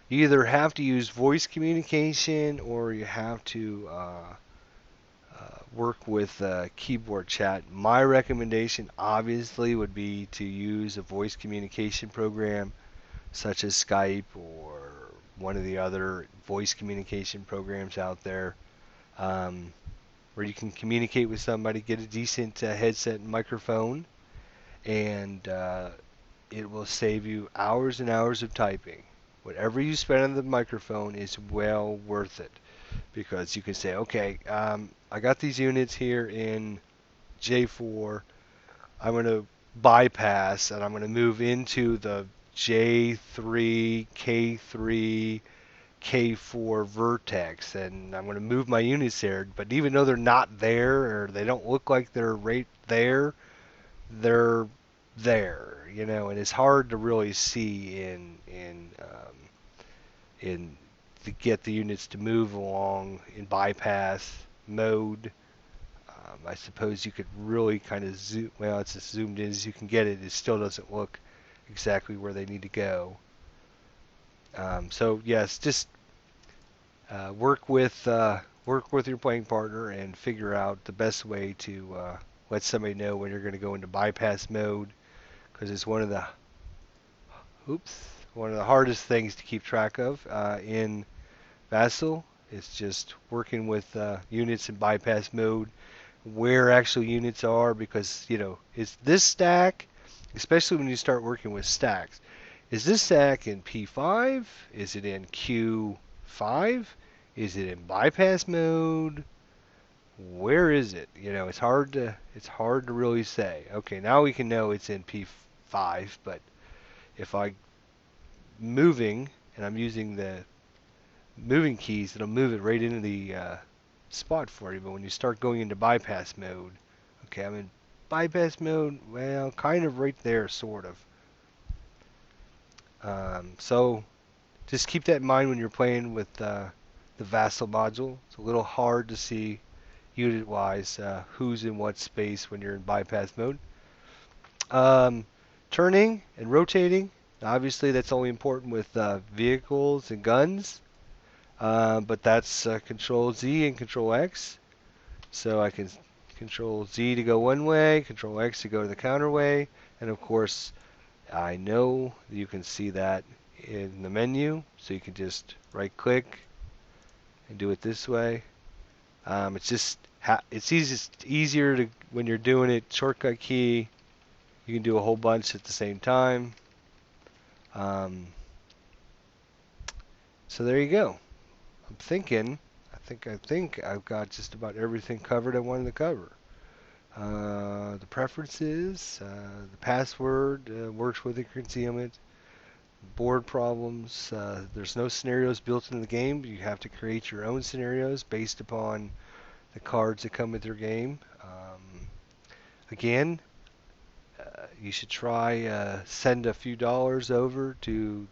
you either have to use voice communication or you have to work with keyboard chat. My recommendation obviously would be to use a voice communication program such as Skype or one of the other voice communication programs out there, where you can communicate with somebody, get a decent headset and microphone, and it will save you hours and hours of typing. Whatever you spend on the microphone is well worth it, because you can say, okay, I got these units here in J4. I'm going to bypass and I'm going to move into the J3, K3, K4 vertex, and I'm going to move my units there. But even though they're not there, or they don't look like they're right there, they're there, and it's hard to really see in to get the units to move along in bypass mode. I suppose you could really kind of zoom. Well, it's as zoomed in as you can get it. It still doesn't look exactly where they need to go. So yes, just work with your playing partner and figure out the best way to let somebody know when you're going to go into bypass mode. because it's one of the hardest things to keep track of in Vassal. It's just working with units in bypass mode, where actual units are, because is this stack, especially when you start working with stacks, is this stack in P5? Is it in Q5? Is it in bypass mode? Where is it? It's hard to really say. Okay, now we can know it's in P5, but if I'm moving and I'm using the moving keys, it'll move it right into the spot for you. But when you start going into bypass mode, okay, I'm in bypass mode, well, kind of right there, sort of. So just keep that in mind when you're playing with the Vassal module. It's a little hard to see unit-wise who's in what space when you're in bypass mode. Turning and rotating, obviously that's only important with vehicles and guns, but that's Control Z and Control X. So I can Control Z to go one way, Control X to go to the counter way, and of course I know you can see that in the menu, so you can just right click and do it this way. It's just it's easier to when you're doing it. Shortcut key, you can do a whole bunch at the same time. So there you go. I think I've got just about everything covered I wanted to cover. The preferences, the password works with the concealment, board problems. There's no scenarios built into the game. You have to create your own scenarios based upon the cards that come with your game. Again, you should try send a few dollars over to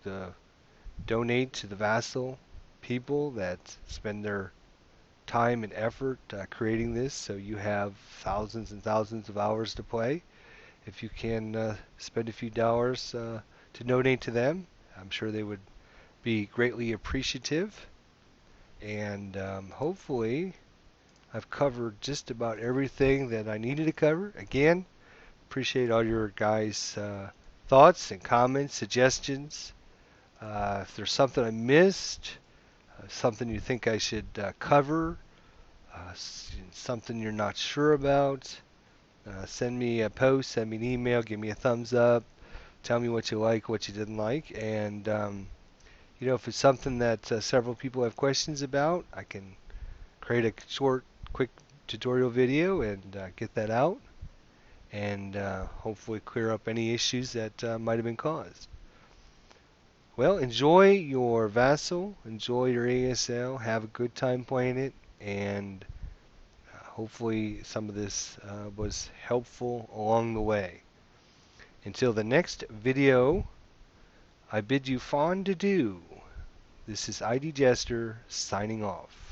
donate to the Vassal people that spend their time and effort creating this, so you have thousands and thousands of hours to play. If you can spend a few dollars to donate to them, I'm sure they would be greatly appreciative. And hopefully I've covered just about everything that I needed to cover. Again, appreciate all your guys' thoughts and comments, suggestions. If there's something I missed, something you think I should cover, something you're not sure about, send me a post, send me an email, give me a thumbs up, tell me what you like, what you didn't like, and if it's something that several people have questions about, I can create a short, quick tutorial video and get that out, and hopefully clear up any issues that might have been caused. Well, enjoy your Vassal, enjoy your ASL, have a good time playing it, and hopefully some of this was helpful along the way. Until the next video, I bid you fond adieu. This is ID Jester signing off.